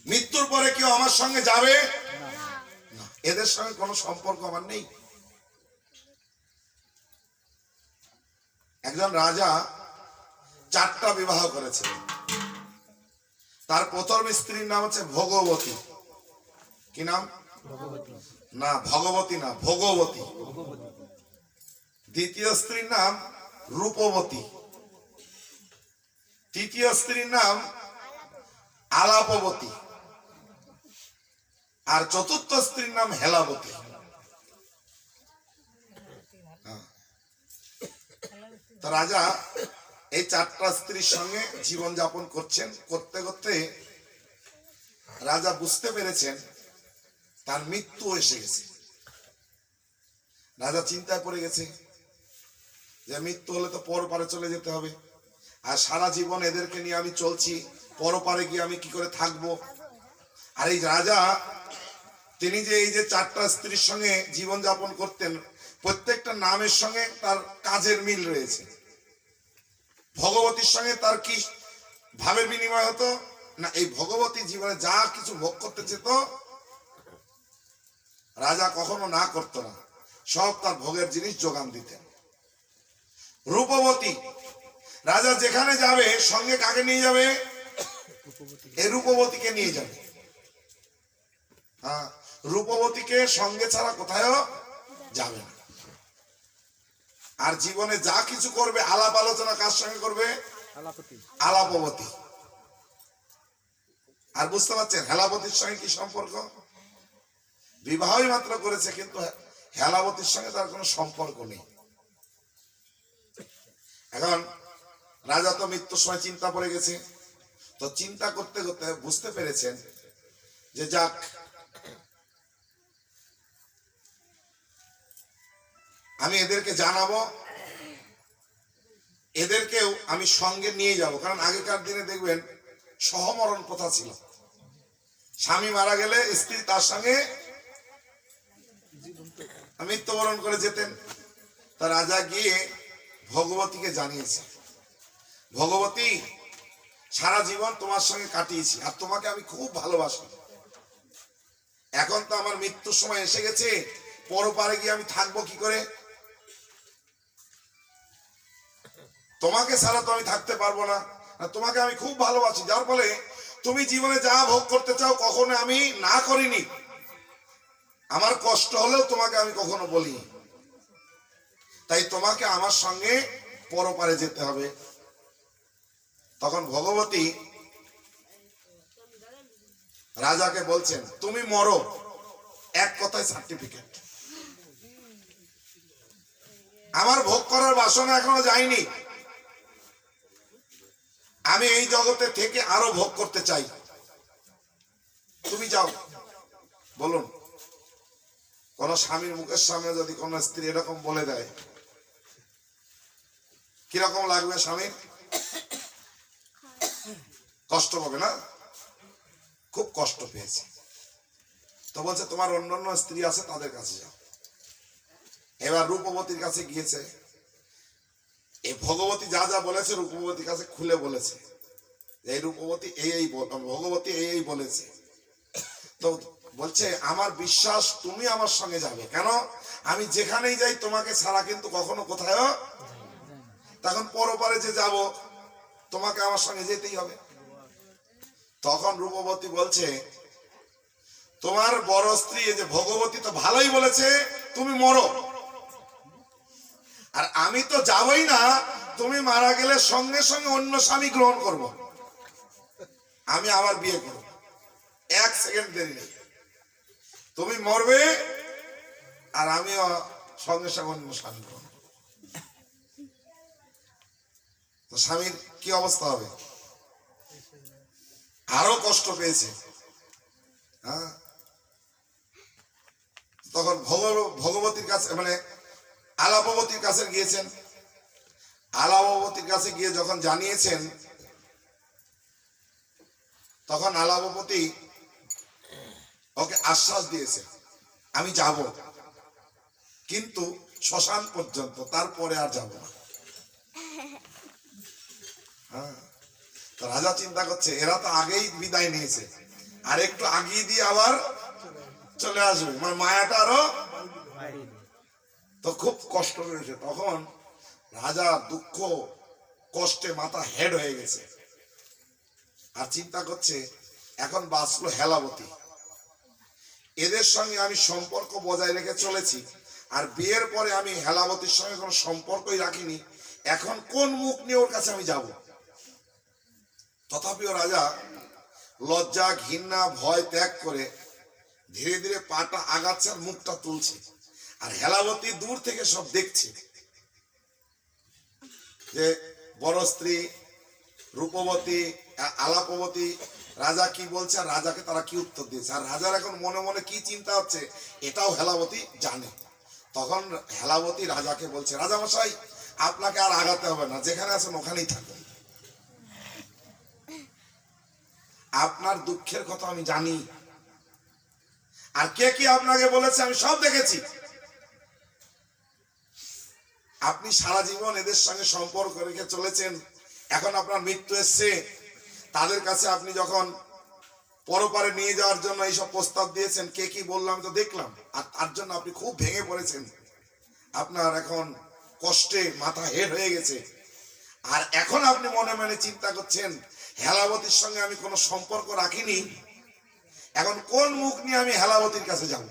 মৃত্যুর পরে কেউ আমার সঙ্গে যাবে না, এদের সঙ্গে কোনো সম্পর্ক আমার নেই। একজন রাজা 4টা বিবাহ করেছে। তার প্রথম স্ত্রীর নাম হচ্ছে ভগবতী। কি নাম? না, ভগবতী না, ভগবতী। দ্বিতীয় স্ত্রীর নাম রূপবতী। তৃতীয় স্ত্রীর নাম আলাপবতী। আর চতুর্থ স্ত্রীর নাম হেলাবতী। তো রাজা এই 4টা স্ত্রীর সঙ্গে জীবন যাপন করছেন। করতে করতে রাজা বুঝতে পেরেছেন তার মৃত্যু এসে গেছে। রাজা চিন্তায় পড়ে গেছে যে মৃত্যু হলে তো পরপারে চলে যেতে হবে, আর সারা জীবন এদেরকে নিয়ে আমি চলছি, পরপারে গিয়ে আমি কি করে থাকবো। আর এই রাজা তিনি যে এই যে 4টা স্ত্রীর সঙ্গে জীবন যাপন করতেন, প্রত্যেকটা নামের সঙ্গে তার কাজের মিল রয়েছে। ভগবতীর সঙ্গে তার কি ভাবের বিনিময় হতো না, এই ভগবতী জীবনে যা কিছু ভোগ করতে চেত রাজা কখনো না করতো না, সব তার ভোগের জিনিস যোগান দিতেন। রূপবতী, রাজা যেখানে যাবে সঙ্গে কাকে নিয়ে যাবে? এই রূপবতীকে নিয়ে যাবে। হ্যাঁ, রূপবতীকে সঙ্গে ছাড়া কোথায়ও যাবে না। আর জীবনে যা কিছু করবে আলাপ আলোচনা কার সঙ্গে করবে? আলাপবতী। আর বুঝতে পারছেন হেলাবতীর সঙ্গে কি সম্পর্ক? বিবাহই মাত্র করেছে, কিন্তু হেলাবতীর সঙ্গে তার কোনো সম্পর্ক নেই। এখন রাজা তো মৃত্যুর সময় চিন্তা পড়ে গেছে, তো চিন্তা করতে করতে বুঝতে পেরেছেন যে যাক, আমি এদেরকে জানাবো, এদেরকেও আমি সঙ্গে নিয়ে যাব। কারণ আগেকার দিনে দেখবেন সহমরণ প্রথা ছিল, স্বামী মারা গেলে স্ত্রী তার সঙ্গে মৃত্যুবরণ করে যেতেন। তা রাজা গিয়ে ভগবতীকে জানিয়েছে, ভগবতী, সারা জীবন তোমার সঙ্গে কাটিয়েছি আর তোমাকে আমি খুব ভালোবাসি, এখন তো আমার মৃত্যুর সময় এসে গেছে, পরপারে গিয়ে আমি থাকবো কি করে? তোমাকে ছাড়া তো আমি থাকতে পারবো না, আর তোমাকে আমি খুব ভালোবাসি, যার ফলে তুমি জীবনে যা ভোগ করতে চাও কখনো আমি না করিনি, আমার কষ্ট হলেও তোমাকে আমি কখনো বলিনি, তাই তোমাকে আমার সঙ্গে পরপারে যেতে হবে। তখন ভগবতী রাজাকে বলছেন, তুমি মরো, এক কথায় সার্টিফিকেট, আমার ভোগ করার বাসনা এখনো যায়নি, আমি এই জগতে থেকে আরো ভোগ করতে চাই, তুমি যাও। বলুন, কোন স্বামীর মুখের সামনে যদি কোন স্ত্রী এরকম বলে দেয়, কিরকম লাগবে স্বামীর? কষ্ট পাবে না? খুব কষ্ট পেয়েছে। তো বলছে তোমার অন্যান্য স্ত্রী আছে, তাদের কাছে যাও। এবার রূপবতীর কাছে গিয়েছে, এই ভগবতী যা যা বলেছে রূপবতীর কাছে খুলে বলেছে, এই রূপবতী এই ভগবতী এই বলেছে। তো বলছে আমার বিশ্বাস তুমি আমার সঙ্গে যাবে, কেন আমি যেখানেই যাই তোমাকে ছাড়া কিন্তু কখনো কোথায়, তখন পরপারে যে যাব তোমাকে আমার সঙ্গে যেতেই হবে। তখন রূপবতী বলছে, তোমার বড় স্ত্রী যে ভগবতী তো ভালোই বলেছে তুমি মরো, আর আমি তো যাবই না, তুমি মারা গেলে সঙ্গে সঙ্গে অন্য স্বামী গ্রহণ করব, আমি আবার বিয়ে করব, এক সেকেন্ড দেরি নেই, তুমি মরবে আর আমিও সঙ্গে সঙ্গে অন্য স্বামী গ্রহণ করব। তো স্বামীর কি অবস্থা হবে? আরো কষ্ট পেয়েছে। হ্যাঁ, তখন ভগবতীর কাছে মানে আলাপবতীর কাছে গিয়েছেন, আলাপবতীর কাছে গিয়ে যখন জানিয়েছেন, তখন আলাপবতী ওকে আশ্বাস দিয়েছে, আমি যাব, কিন্তু শ্মশান পর্যন্ত, তারপরে আর যাব না। হ্যাঁ, তো রাজা চিন্তা করছে এরা তো আগেই বিদায় নিয়েছে, আর একটু আগিয়ে দিয়ে আবার চলে আসবে, মানে মায়াটা আরো, তো খুব কষ্ট হয়েছে। তখন রাজা দুঃখ কষ্টে মাথা হেড হয়ে গেছে, আর চিন্তা করছে এখন বাঁচলো হেলাবতী, এদের সঙ্গে আমি সম্পর্ক বজায় রেখে চলেছি, আর বিয়ের পরে আমি হেলাবতীর সঙ্গে কোনো সম্পর্কই রাখিনি, এখন কোন মুখ নিয়ে ওর কাছে আমি যাব? তথাপিও রাজা লজ্জা ঘৃণা ভয় ত্যাগ করে ধীরে ধীরে পাটা আগাচ্ছে আর মুখটা তুলছে, আর হেলাবতী দূর থেকে সব দেখছে যে বড় স্ত্রী রূপবতী আলাপবতী রাজা কি বলছে, আর রাজাকে তারা কি উত্তর দিয়েছে, আর রাজার এখন মনে মনে কি চিন্তা হচ্ছে এটাও হেলাবতী জানে। তখন হেলাবতী রাজাকে বলছে, রাজা মশাই আপনাকে আর আগাতে হবে না, যেখানে আছেন ওখানেই থাকুন, আপনার দুঃখের কথা আমি জানি, আর কে কি আপনাকে বলেছে আমি সব দেখেছি, আপনি সারা জীবন এদের সঙ্গে সম্পর্ক রেখে চলেছেন, এখন আপনার মৃত্যু এসছে, তাদের কাছে আপনি যখন পরপারে নিয়ে যাওয়ার জন্য এইসব প্রস্তাব দিয়েছেন, কে কি বললাম তো দেখলাম, আর তার জন্য আপনি খুব ভেঙে পড়েছেন, আপনার এখন কষ্টে মাথা হেড হয়ে গেছে, আর এখন আপনি মনে মনে চিন্তা করছেন হেলাবতীর সঙ্গে আমি কোনো সম্পর্ক রাখিনি, এখন কোন মুখ নিয়ে আমি হেলাবতীর কাছে যাব?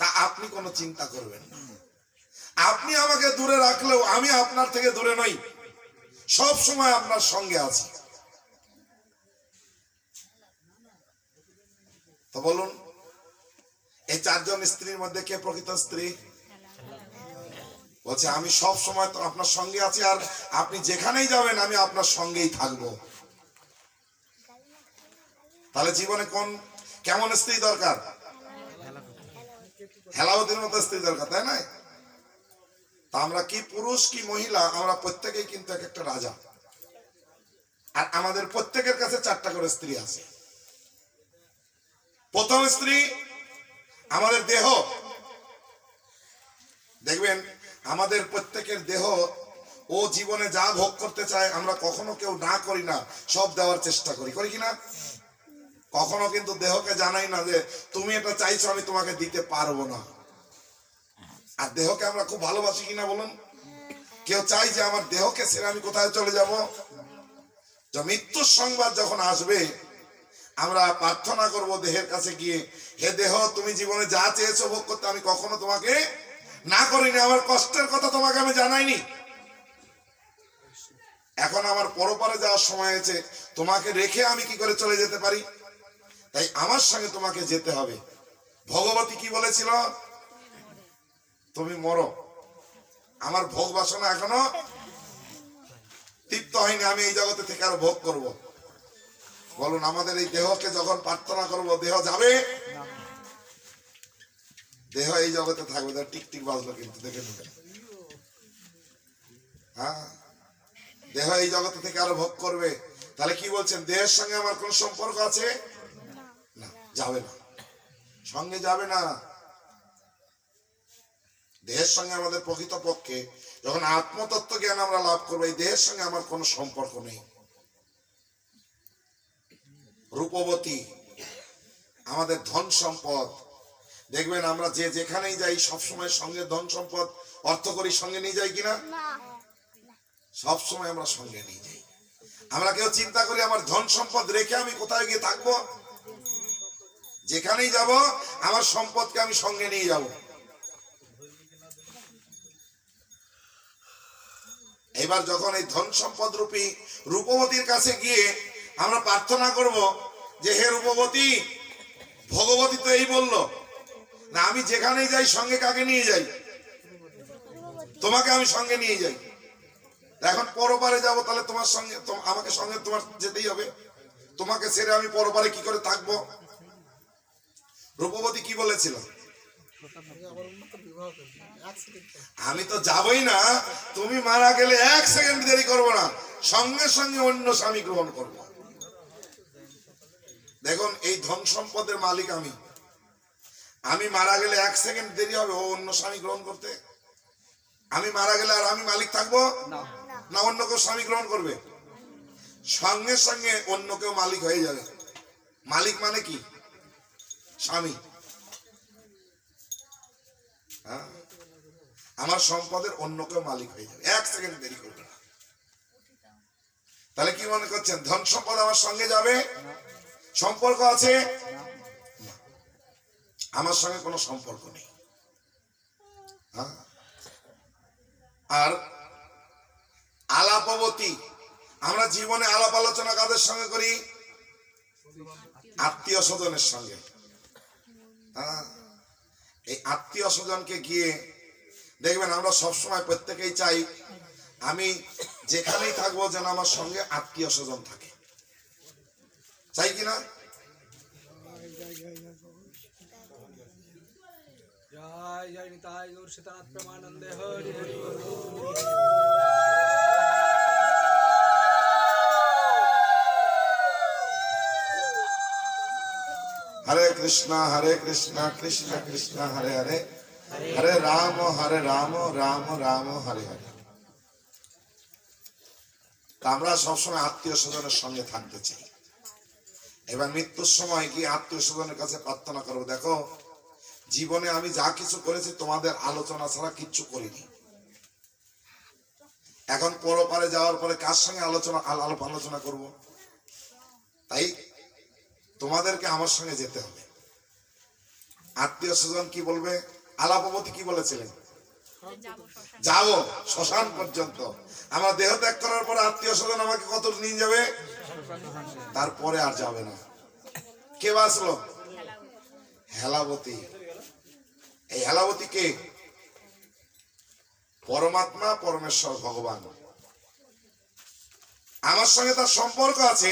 তা আপনি কোনো চিন্তা করবেন না, আপনি আমাকে দূরে রাখলেও আমি আপনার থেকে দূরে নই, সব সময় আপনার সঙ্গে আছি। তো বলুন, এই চারজন স্ত্রীর মধ্যে কে প্রকৃত স্ত্রী? বলছে আমি সব সময় তো আপনার সঙ্গে আছি, আর আপনি যেখানেই যাবেন আমি আপনার সঙ্গেই থাকবো। তাহলে জীবনে কেমন স্ত্রী দরকার? হেলাবতীর মতো স্ত্রী দরকার, তাই না? তা আমরা কি পুরুষ কি মহিলা, আমরা প্রত্যেকেই কিন্তু এক একটা রাজা, আর আমাদের প্রত্যেকের কাছে 4টা করে স্ত্রী আছে। প্রথম স্ত্রী আমাদের দেহ। দেখবেন আমাদের প্রত্যেকের দেহ, ও জীবনে যা ভোগ করতে চায় আমরা কখনো কেউ না করি না, সব দেওয়ার চেষ্টা করি, করি কিনা? কখনো কিন্তু দেহকে জানাই না যে তুমি এটা চাইছো আমি তোমাকে দিতে পারবো না। আর দেহকে আমরা খুব ভালোবাসি কিনা বলুন? কেউ চাই যে আমার দেহকে ছেড়ে আমি কোথায় চলে যাব? মৃত্যুর সংবাদ যখন আসবে আমরা প্রার্থনা করব দেহের কাছে গিয়ে, হে দেহ তুমি জীবনে যা চেয়েছো ভোগ করতে আমি কখনো তোমাকে না করিনি, আমার কষ্টের কথা তোমাকে আমি জানাইনি। এখন আমার পরপারে যাওয়ার সময় হয়েছে, তোমাকে রেখে আমি কি করে চলে যেতে পারি? তাই আমার সঙ্গে তোমাকে যেতে হবে। ভগবতী কি বলেছিল? তুমি মরো, আমার ভোগ বাসনা এখনো তৃপ্ত হয়নি, আমি এই জগতে থেকে আরো ভোগ করব। বলুন আমাদের এই দেহকে যখন প্রার্থনা করব, দেহ যাবে? দেহ এই জগতে থাকবে। টিকটিক বাজলো কিন্তু, দেখে নেবেন। হ্যাঁ, দেহ এই জগতে থেকে আরো ভোগ করবে। তাহলে কি বলছেন, দেহের সঙ্গে আমার কোন সম্পর্ক আছে? না, যাবে না, সঙ্গে যাবে না। দেহের সঙ্গে আমাদের প্রকৃতপক্ষে যখন আত্মতত্ত্ব জ্ঞান আমরা লাভ করবো, এই দেহের সঙ্গে আমার কোনো সম্পর্ক নেই। রূপবতী আমাদের ধন সম্পদ। দেখবেন আমরা যে যেখানেই যাই সবসময় সঙ্গে ধন সম্পদ অর্থ করি সঙ্গে নিয়ে যাই কিনা? সবসময় আমরা সঙ্গে নিয়ে যাই। আমরা কেউ চিন্তা করি আমার ধন সম্পদ রেখে আমি কোথায় গিয়ে থাকবো? যেখানেই যাব আমার সম্পদকে আমি সঙ্গে নিয়ে যাব। এবার যখন এই ধন সম্পদ রূপী রূপবতীর কাছে গিয়ে আমরা প্রার্থনা করব যে হে রূপবতী, ভগবতী তো এই বললো না আমি যেখানেই যাই সঙ্গে কাকে নিয়ে যাই? তোমাকে আমি সঙ্গে নিয়ে যাই। এখন পরপারে যাব, তাহলে তোমার সঙ্গে আমাকে সঙ্গে তোমার যেতেই হবে। তোমাকে ছেড়ে আমি পরপারে কি করে থাকবো? রূপবতী কি বলেছিল? আমি তো যাবই না, তুমি মারা গেলে 1 সেকেন্ড দেরি করবো না, সঙ্গে সঙ্গে অন্য স্বামী গ্রহণ করব। দেখুন এই ধন সম্পদের মালিক আমি মারা গেলে 1 সেকেন্ড দেরি হবে ও অন্য স্বামী গ্রহণ করতে? আমি মারা গেলে আর আমি মালিক থাকবো না অন্য কেউ স্বামী গ্রহণ করবে? সঙ্গে সঙ্গে অন্য কেউ মালিক হয়ে যাবে। মালিক মানে কি? স্বামী। আমার সম্পদের অন্য কেউ মালিক হয়ে যাবে, 1 সেকেন্ড দেরি করবে না। তাহলে কি মনে করছেন ধন সম্পদ আমার সঙ্গে যাবে? সম্পর্ক আছে? আমার সঙ্গে কোনো সম্পর্ক নেই। আর আলাপবতী, আমরা জীবনে আলাপ আলোচনা কাদের সঙ্গে করি? আত্মীয় স্বজনের সঙ্গে। এই আত্মীয় স্বজনকে গিয়ে দেখবেন আমরা সবসময় প্রত্যেকেই চাই আমি যেখানেই থাকবো যেন আমার সঙ্গে আত্মীয় স্বজন থাকে, চাই কিনা? জয় জয় নিতাই গৌর সীতানাথ প্রেমানন্দে হরি হরি বল। হরে কৃষ্ণ কৃষ্ণ কৃষ্ণ হরে হরে, হরে রাম রাম রাম হরে হরে। আমরা সবসময় আত্মীয় স্বজনের সঙ্গে থাকতে চাই। এবার মৃত্যুর সময় কি আত্মীয় স্বজনের কাছে প্রার্থনা করবো, দেখো জীবনে আমি যা কিছু করেছি তোমাদের আলোচনা ছাড়া কিচ্ছু করিনি। এখন পরপারে যাওয়ার পরে কার সঙ্গে আলোচনা করব? তাই তোমাদেরকে আমার সঙ্গে যেতে হবে। আত্মীয় স্বজন কি বলবে? আলাপবতী কি বলেছিলেন? যাবো শ্মশান পর্যন্ত। আমার দেহ ত্যাগ করার পরে আত্মীয় স্বজন আমাকে কত নিয়ে যাবে? তারপরে আর যাবে না। কে বাঁচলো? হেলাবতী। এই হেলাবতী কে? পরমাত্মা পরমেশ্বর ভগবান, আমার সঙ্গে তার সম্পর্ক আছে,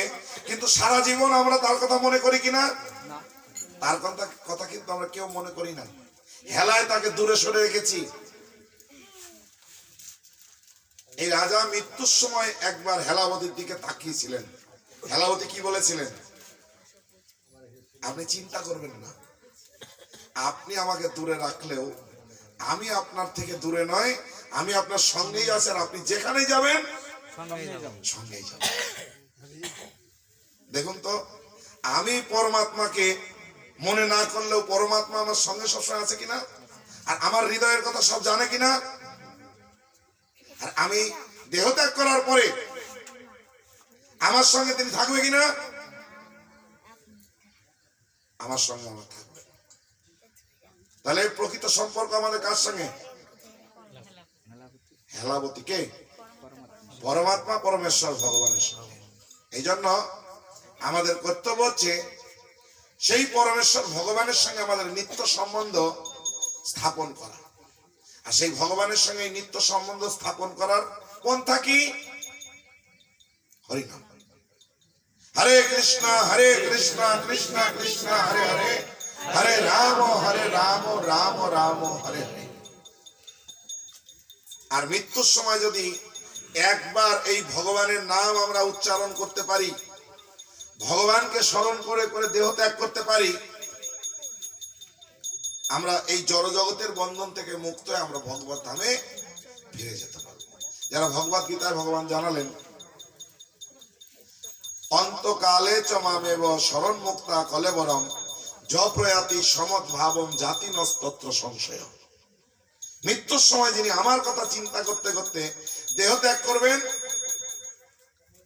কিন্তু সারা জীবন আমরা তার কথা মনে করি কিনা? না। তার কথা কিন্তু আমরা কেউ মনে করি না। হেলায় তাকে দূরে সরে রেখেছি। এই রাজা মৃত্যুর সময় একবার হেলাবতীর দিকে তাকিয়েছিলেন। হেলাবতী কি বলেছিলেন? আপনি চিন্তা করবেন না, আপনি আমাকে দূরে রাখলেও আমি আপনার থেকে দূরে নয়, আমি আপনার সঙ্গেই আছি, আর আপনি যেখানে যাবেন সঙ্গেই যাবেন। দেখুন তো, আমি পরমাত্মাকে মনে না করলেও পরমাত্মা আমার সঙ্গে সবসময় আছে কিনা, আর আমার হৃদয়ের কথা সব জানে কিনা। আর আমি দেহ ত্যাগ করার পরে আমার সঙ্গে তিনি থাকবে কিনা? আমার সঙ্গে আমার থাকবে। তাহলে প্রকৃত সম্পর্ক আমাদের কার সঙ্গে? হেলাবতীকে পরমাত্মা পরমেশ্বর ভগবানের সঙ্গে। এই জন্য আমাদের কর্তব্য হচ্ছে সেই পরমেশ্বর ভগবানের সঙ্গে আমাদের নিত্য সম্বন্ধ স্থাপন করা। আর সেই ভগবানের সঙ্গে নিত্য সম্বন্ধ স্থাপন করার পন্থা কি? হরিনাম। হরে কৃষ্ণ কৃষ্ণ কৃষ্ণ হরে হরে, হরে রাম রাম রাম হরে হরে। আর মৃত্যুর সময় যদি একবার এই ভগবানের নাম আমরা উচ্চারণ করতে পারি, ভগবানকে স্মরণ করে করে দেহ ত্যাগ করতে পারি, আমরা এই জড় জগতের বন্ধন থেকে মুক্ত হয়ে আমরা ভগবত ধামে ফিরে যেতে পারবো। যারা ভগবত গীতায় ভগবান জানালেন, অন্তকালে চ মামেব শরণ মুক্তা কলেবরম য প্রয়াতি সমৎ ভাবম জাতি নস্তত্র সংশয়। মৃত্যুর সময় যিনি আমার কথা চিন্তা করতে করতে দেহ ত্যাগ করবেন,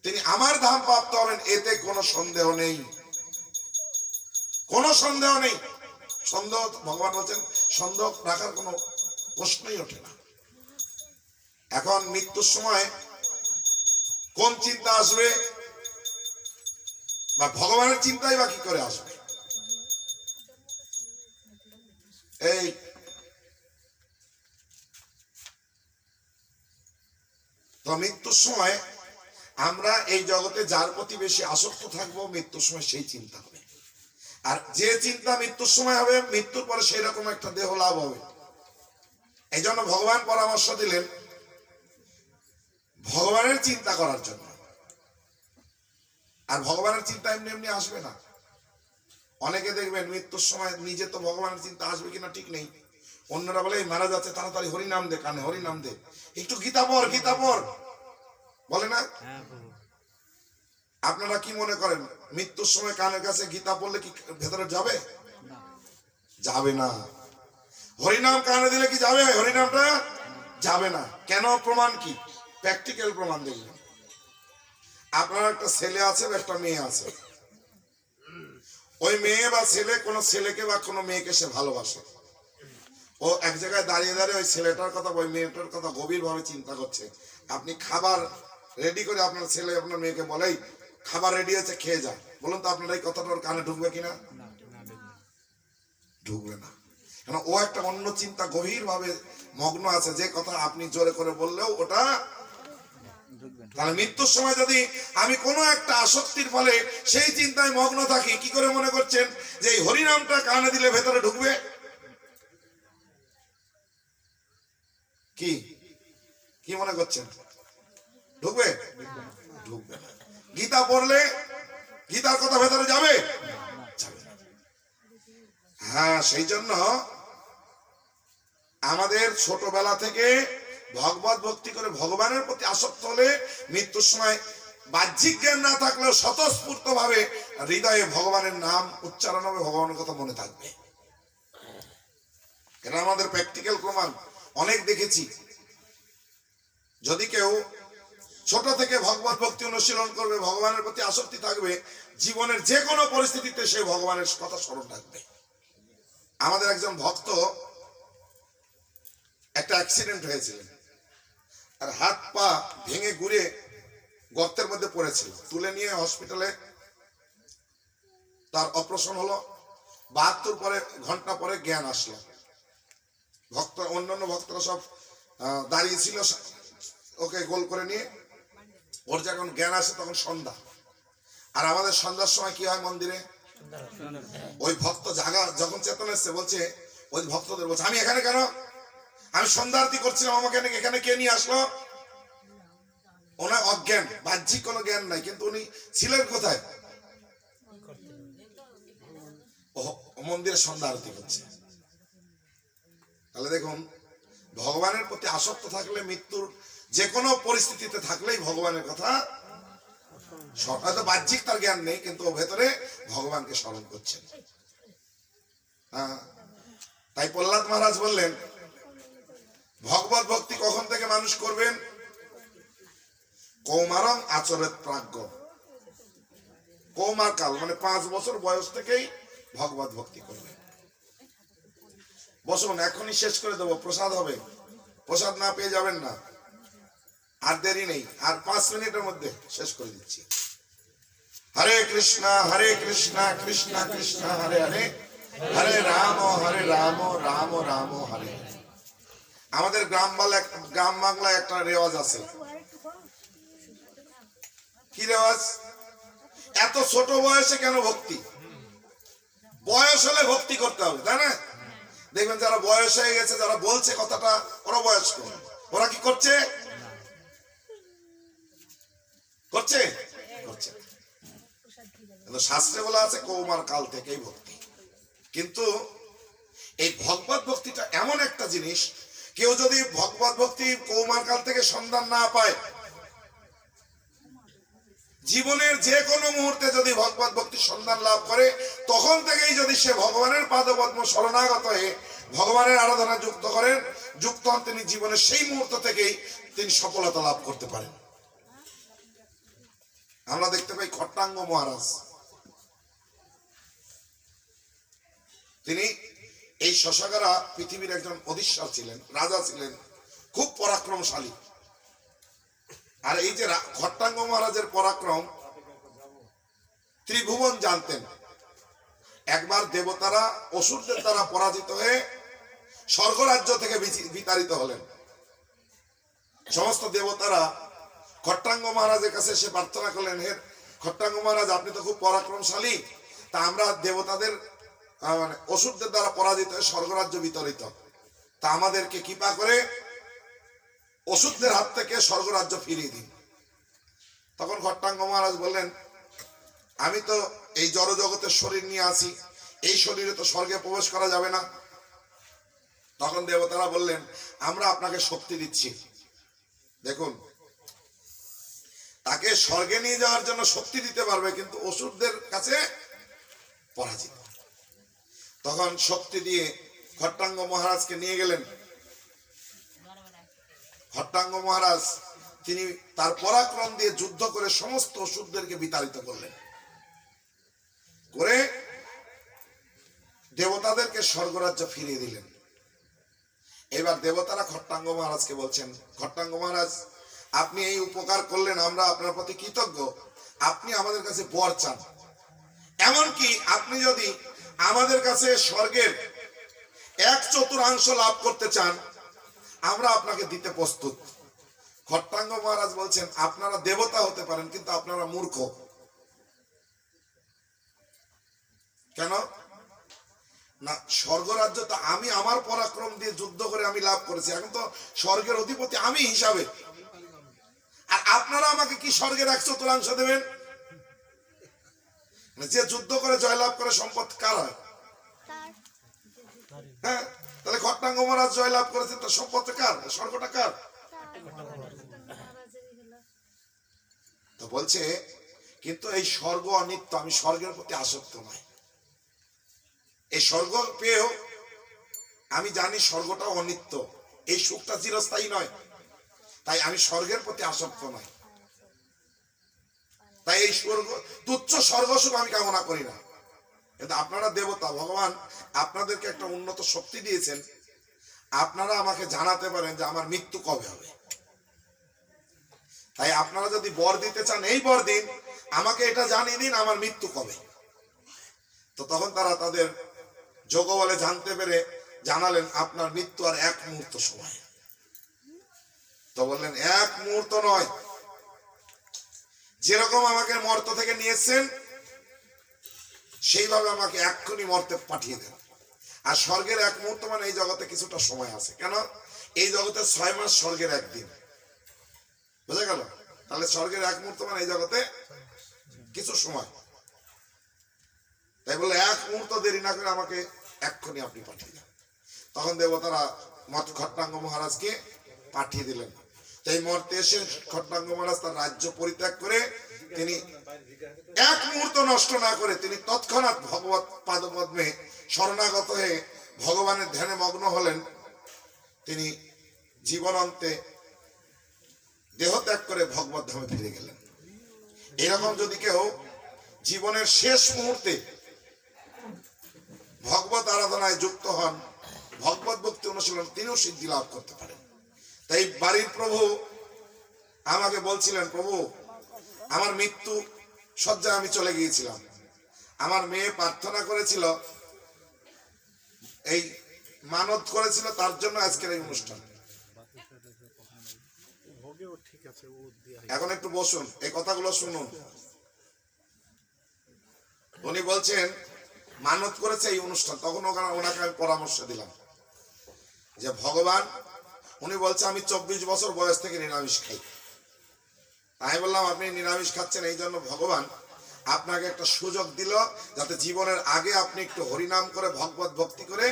তিনি আমার ধাম প্রাপ্ত হবেন, এতে কোনো সন্দেহ নেই, কোনো সন্দেহ নেই। সন্দেহ, ভগবান বলছেন সন্দেহ রাখার কোনো প্রশ্নই ওঠে না। এখন মৃত্যুর সময় কোন চিন্তা আসবে, বা ভগবানের চিন্তাই বা কি করে আসবে? এই তো মৃত্যুর সময় আমরা এই জগতে যার প্রতি বেশি আসক্ত থাকবো, মৃত্যুর সময় সেই চিন্তা হবে। আর যে চিন্তা মৃত্যুর সময় হবে, মৃত্যুর পরে সেই রকম একটা দেহ লাভ হবে। এই জন্য ভগবান পরামর্শ দিলেন ভগবানের চিন্তা করার জন্য। আর ভগবানের চিন্তা এমনি এমনি আসবে না। অনেকে দেখবেন মৃত্যুর সময় নিজে তো ভগবানের চিন্তা আসবে কিনা ঠিক নেই, অন্যরা বলে মারা যাচ্ছে তাড়াতাড়ি হরিনাম দে, কানে হরিনাম দে, একটু গীতা পড় গীতা পড়, বলে না? আপনারা কি মনে করেন মৃত্যুর সময় কানের কাছে গীতা পড়লে কি ভেতরে যাবে? যাবে না। হরিনাম কানে দিলে কি যাবে? হরিনামটা যাবে না। কেন? প্রমাণ কি? প্র্যাকটিক্যাল প্রমাণ দেখবেন। আপনার একটা ছেলে আছে বা একটা মেয়ে আছে, ওই মেয়ে বা ছেলে কোনো ছেলেকে বা কোনো মেয়েকে সে ভালোবাসে। ও এক জায়গায় দাঁড়িয়ে দাঁড়িয়ে ওই ছেলেটার কথা ওই মেয়েটার কথা গভীর ভাবে চিন্তা করছে। আপনি খাবার রেডি করে আপনার ছেলে আপনার মেয়েকে বলেই খাবার রেডি আছে, খেয়ে যা, বলুন তো আপনার এই কথাটা ওর কানে ঢুকবে কিনা? ঢুকবে না। কেন? ও একটা অন্য চিন্তা গভীর ভাবে মগ্ন আছে, যে কথা আপনি জোরে করে বললেও ওটা। তাহলে মৃত্যুর সময় যদি আমি কোনো একটা আসক্তির ফলে সেই চিন্তায় মগ্ন থাকি, কি করে মনে করছেন যে এই হরিনামটা কানে দিলে ভেতরে ঢুকবে? কি কি মনে করছেন? ঢুকবে? ঢুকবে না। গীতা পড়লে গীতার কথা ভেতরে যাবে? যাবে না। হ্যাঁ, সেই জন্য আমাদের ছোটবেলা থেকে ভগবত ভক্তি করে ভগবানের প্রতি আসক্ত হলে মৃত্যুর সময় বাহ্যিক জ্ঞান না থাকলেও স্বতঃস্ফূর্ত ভাবে হৃদয়ে ভগবানের নাম উচ্চারণ হবে, ভগবানের কথা মনে থাকবে। এটা আমাদের প্র্যাকটিক্যাল প্রমাণ অনেক দেখেছি। যদি কেউ ছোট থেকে ভগবত ভক্তি অনুশীলন করবে, ভগবানের প্রতি আসক্তি থাকবে, জীবনের যে কোনো পরিস্থিতিতে সে ভগবানের কথা স্মরণ রাখবে। আমাদের একজন ভক্ত একটা অ্যাক্সিডেন্ট হয়েছিল, আর হাত পা ভেঙে ঘুরে গর্তের মধ্যে পড়েছিল। তুলে নিয়ে হসপিটালে তার অপারেশন হলো। 72 ঘন্টা পরে জ্ঞান আসলো। অন্যান্য ভক্তরা সব দাঁড়িয়েছিল, ওকে গোল করে নিয়ে। ওর যখন জ্ঞান আসে তখন সন্ধ্যা। আর আমাদের সন্ধ্যার সময় কি হয় মন্দিরে? ওই ভক্ত জাগা যখন চেতন এসছে বলছে, ওই ভক্তদের বলছে আমি এখানে কেন? আমি সন্ধ্যা আরতি করছিলাম, আমাকে এখানে কে নিয়ে আসলো? ওনার অজ্ঞান, বাহ্যিক কোনো জ্ঞান নাই, কিন্তু উনি ছিলেন কোথায়? মন্দিরে সন্ধ্যা আরতি করছে। তাহলে দেখুন, ভগবানের প্রতি আসক্ত থাকলে, মৃত্যুর যে কোনো পরিস্থিতিতে থাকলেই ভগবানের কথা, হয়তো বাহ্যিক তার জ্ঞান নেই কিন্তু ভেতরে ভগবানকে স্মরণ করছেন। হ্যাঁ, তাই প্রহ্লাদ মহারাজ বললেন ভগবত ভক্তি কখন থেকে মানুষ করবেন? কৌমারং আচরেত প্রাজ্ঞ। কৌমার কাল মানে 5 বছর বয়স থেকেই ভগবত ভক্তি করবেন। বসুন, এখনই শেষ করে দেবো, প্রসাদ হবে, প্রসাদ না পেয়ে যাবেন না। আর দেরি নেই, আর 5 মিনিটের মধ্যে শেষ করে দিচ্ছি। হরে কৃষ্ণ কৃষ্ণ কৃষ্ণ হরে হরে, হরে রাম রাম রাম হরে হরে। আমাদের গ্রাম বাংলায় একটা রেওয়াজ আছে। কি রেওয়াজ? এত ছোট বয়সে কেন ভক্তি? বয়স হলে ভক্তি করতে হবে, তাই না? দেখবেন যারা বয়স হয়ে গেছে, যারা বলছে কথাটা, ওরা বয়স্ক, ওরা কি করছে? করছে করছে শাস্ত্রে বলা আছে কৌমার কাল থেকেই ভক্তি। কিন্তু এই ভগবত ভক্তিটা এমন একটা জিনিস, কেউ যদি ভগবত ভক্তি কৌমার কাল থেকে সন্ধান না পায়, জীবনের যে কোনো মুহূর্তে যদি ভগবত ভক্তির সন্ধান লাভ করে, তখন থেকেই যদি সে ভগবানের পাদপদ্ম শরণাগত হয়ে ভগবানের আরাধনা যুক্ত হন, তিনি জীবনের সেই মুহূর্ত থেকেই তিনি সফলতা লাভ করতে পারেন। আমরা দেখতে পাই খট্টাঙ্গ মহারাজ, তিনি এই শশাগারা পৃথিবীর একজন অধীশ্বর ছিলেন, রাজা ছিলেন, খুব পরাক্রমশালী। আর এই যে খট্টাঙ্গ মহারাজের পরাক্রম ত্রিভুবন জানতেন। একবার দেবতারা অসুরদের দ্বারা পরাজিত হয়ে স্বর্গরাজ্য থেকে বিতাড়িত হলেন। সমস্ত দেবতারা খট্টাঙ্গ মহারাজের কাছে এসে প্রার্থনা করলেন, হে খট্টাঙ্গ মহারাজ, আপনি তো খুব পরাক্রমশালী, তা আমরা দেবতাদের মানে অসুরদের দ্বারা পরাজিত হয়ে স্বর্গরাজ্য বিতাড়িত, তা আমাদেরকে কৃপা করে অসুরদের হাত থেকে স্বর্গরাজ্য ফিরিয়ে দিন। তখন খট্টাঙ্গ মহারাজ বললেন, আমি তো এই জড় জগতের শরীর নিয়ে আছি, এই শরীরে তো স্বর্গে প্রবেশ করা যাবে না। তখন দেবতারা বললেন, আমরা আপনাকে শক্তি দিচ্ছি। দেখুন, তাকে স্বর্গে নিয়ে যাওয়ার জন্য শক্তি দিতে পারবে, কিন্তু অসুরদের কাছে পরাজিত। তখন শক্তি দিয়ে খট্টাঙ্গ মহারাজকে নিয়ে গেলেন। খট্টাঙ্গ মহারাজ তিনি তার পরাক্রম দিয়ে যুদ্ধ করে সমস্ত অসুরদেরকে বিতাড়িত করলেন, করে দেবতাদেরকে স্বর্গরাজ্য ফিরিয়ে দিলেন। এবার দেবতারা খট্টাঙ্গ মহারাজকে বলছেন, খট্টাঙ্গ মহারাজ, আপনি এই উপকার করলেন, আমরা আপনার প্রতি কৃতজ্ঞ, আপনি আমাদের কাছে বর চান। এমনকি আপনি যদি আমাদের কাছে স্বর্গের 1/4 লাভ করতে চান, আমরা আপনাকে দিতে প্রস্তুত। খট্টাঙ্গ মহারাজ বলছেন, আপনারা দেবতা হতে পারেন, কিন্তু আপনারা মূর্খ। কেন না? স্বর্গরাজ্য তো আমি আমার পরাক্রম দিয়ে যুদ্ধ করে আমি লাভ করেছি, এখন তো স্বর্গের অধিপতি আমি হিসাবে, আর আপনারা আমাকে কি স্বর্গের 1/4 দেবেন? যে যুদ্ধ করে জয়লাভ করে সম্পদ কার হয়? হ্যাঁ, তাহলে খট্টাঙ্গ মহারাজ জয়লাভ করেছেন, তো সম্পদ কার? স্বর্গটা কার? তো বলছে, কিন্তু এই স্বর্গ অনিত্য, আমি স্বর্গের প্রতি আসক্ত নই। এই স্বর্গ পেয়েও আমি জানি স্বর্গটা অনিত্য, এই সুখটা চিরস্থায়ী নয়, তাই আমি স্বর্গের প্রতি আসক্ত নই। তাই এই তুচ্ছ স্বর্গ সুখ আমি কামনা করি না। কিন্তু আপনারা দেবতা, ভগবান আপনাদেরকে একটা উন্নত শক্তি দিয়েছেন, আপনারা আমাকে জানাতে পারেন যে আমার মৃত্যু কবে হবে। তাই আপনারা যদি বর দিতে চান, এই বর দিন, আমাকে এটা জানিয়ে দিন আমার মৃত্যু কবে। তো তখন তারা তাদের যোগ বলে জানতে পেরে জানালেন, আপনার মৃত্যু আর 1 মুহূর্ত সময়। তো বললেন এক মুহূর্ত নয়, যেরকম আমাকে মর্ত থেকে নিয়েছেন সেইভাবে আমাকে এক্ষুনি মর্তে পাঠিয়ে দেন। আর স্বর্গের এক মুহূর্ত মানে এই জগতে কিছুটা সময় আছে, কেন এই জগতে 6 মাস, স্বর্গের একদিন, বুঝা গেল? তাহলে স্বর্গের এক মুহূর্ত মানে এই জগতে কিছু সময়। তাই বলে এক মুহূর্ত দেরি না করে আমাকে এক্ষুনি আপনি পাঠিয়ে দেন। তখন দেবতারা খট্টাঙ্গ মহারাজকে পাঠিয়ে দিলেন। এই মর্তে এসে খট্টাঙ্গ মহারাজ তার রাজ্য পরিত্যাগ করে তিনি এক মুহূর্ত নষ্ট না করে তিনি তৎক্ষণাৎ ভগবত পাদপদ্মে শরণাগত হয়ে ভগবানের ধ্যানে মগ্ন হলেন। তিনি জীবনান্তে দেহ ত্যাগ করে ভগবত ধামে ফিরে গেলেন। এরকম যদি কেউ জীবনের শেষ মুহূর্তে ভগবত আরাধনায় যুক্ত হন, ভগবত ভক্তি অনুশীলন, তিনিও সিদ্ধি লাভ করতে পারেন। তাই বাড়ির প্রভু আমাকে বলছিলেন, প্রভু আমার মৃত্যু শয্যায় আমি চলে গিয়েছিলাম, আমার মেয়ে প্রার্থনা করেছিল, এই মানত করেছিল, তার জন্য আজকের এই অনুষ্ঠান। এখন একটু বসুন, এই কথাগুলো শুনুন। উনি বলছেন মানত করেছে এই অনুষ্ঠান। তখন ওনাকে আমি পরামর্শ দিলাম যে ভগবান, উনি বলছে আমি 24 বছর বয়স থেকে নিরামিষ খাই। আমি বললাম আপনি নিরামিষ খাচ্ছেন এই জন্য ভগবান আপনাকে একটা সুযোগ দিল, যাতে জীবনের আগে আপনি একটু হরিনাম করে ভগবত ভক্তি করে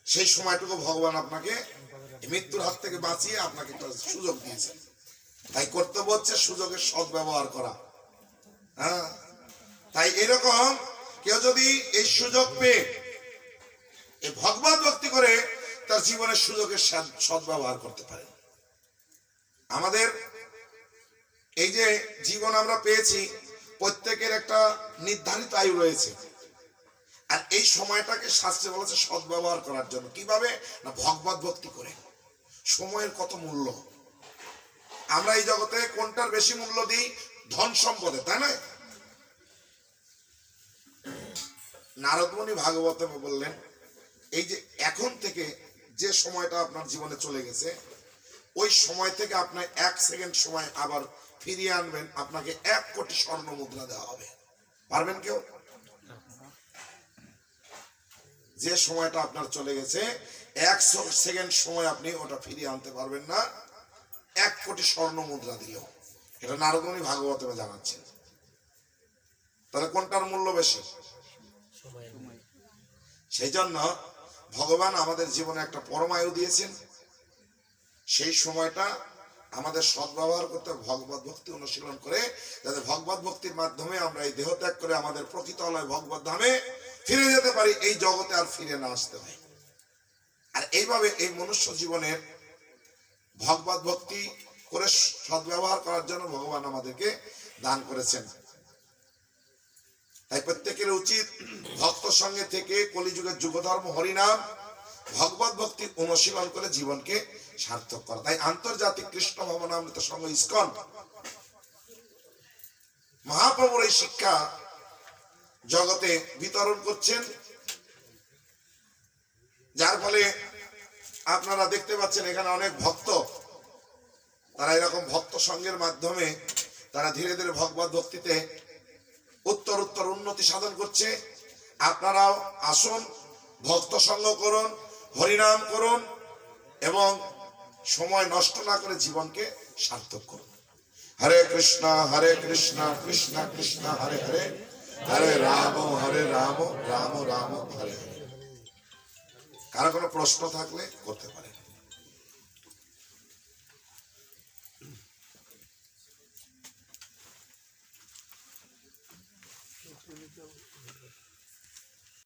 সেই সময়টুকু ভগবান আপনাকে মৃত্যুর হাত থেকে বাঁচিয়ে আপনাকে একটা সুযোগ দিয়েছেন। তাই কর্তব্য হচ্ছে সুযোগের সদ্ব্যবহার করা। হ্যাঁ, তাই এরকম কেউ যদি এই সুযোগ পেয়ে এই ভগবত ভক্তি করে তার জীবনের সুযোগের সদ্ব্যবহার করতে পারে। আমাদের এই যে জীবন আমরা পেয়েছি, প্রত্যেকের একটা নির্ধারিত আয়ু রয়েছে, আর এই সময়টাকে শাস্ত্রে বলেছে সদ্ব্যবহার করার জন্য। কিভাবে না, ভগবত ভক্তি করে। সময়ের কত মূল্য, আমরা এই জগতে কোনটার বেশি মূল্য দিই? ধন সম্পদে, তাই না? নারদ মুনি ভাগবতে বললেন, এই যে এখন থেকে যে সময়টা আপনার জীবনে চলে গেছে, ওই সময় থেকে আপনার 1 সেকেন্ড সময় আবার ফিরিয়ে আনবেন, আপনাকে 1 কোটি স্বর্ণ মুদ্রা দেওয়া হবে। পারবেন কেউ? যে সময়টা আপনার চলে গেছে 1 সেকেন্ড সময় আপনি ওটা ফিরিয়ে আনতে পারবেন না, 1 কোটি স্বর্ণ মুদ্রা দিল। এটা নারদ মুনি ভাগবতে জানাচ্ছেন। তাহলে কোনটার মূল্য বেশি? সেই জন্য ভগবান আমাদের জীবনে একটা পরমায়ু দিয়েছেন, সেই সময়টা আমাদের সদ্ব্যবহার করতে, ভগবত ভক্তি অনুশীলন করে, যাতে ভগবত ভক্তির মাধ্যমে আমরা এই দেহ ত্যাগ করে আমাদের প্রকৃত আলয় ভগবত ধামে ফিরে যেতে পারি, এই জগতে আর ফিরে না আসতে হয়। আর এইভাবে এই মনুষ্য জীবনের ভগবত ভক্তি করে সদ্ব্যবহার করার জন্য ভগবান আমাদেরকে দান করেছেন। তাই প্রত্যেকের উচিত ভক্ত সঙ্গে থেকে কলিযুগের যুগধর্ম হরিনাম ভগবত ভক্তি অনুশীলন করে জীবনকে সার্থক করা। তাই আন্তর্জাতিক কৃষ্ণ ভবনামৃত সংঘ ইস্কন মহাপ্রভুর এই শিক্ষা জগতে বিতরণ করছেন, যার ফলে আপনারা দেখতে পাচ্ছেন এখানে অনেক ভক্ত, তারা এরকম ভক্ত সঙ্গের মাধ্যমে তারা ধীরে ধীরে ভগবত ভক্তিতে উত্তর উত্তর উন্নতি সাধন করছে। আপনারাও আসুন, ভক্ত সঙ্গ করুন, হরিনাম করুন এবং সময় নষ্ট না করে জীবনকে সার্থক করুন। হরে কৃষ্ণ কৃষ্ণ কৃষ্ণ হরে হরে, হরে রাম রাম রাম হরে হরে। কারো কোনো প্রশ্ন থাকলে করতে পারেন।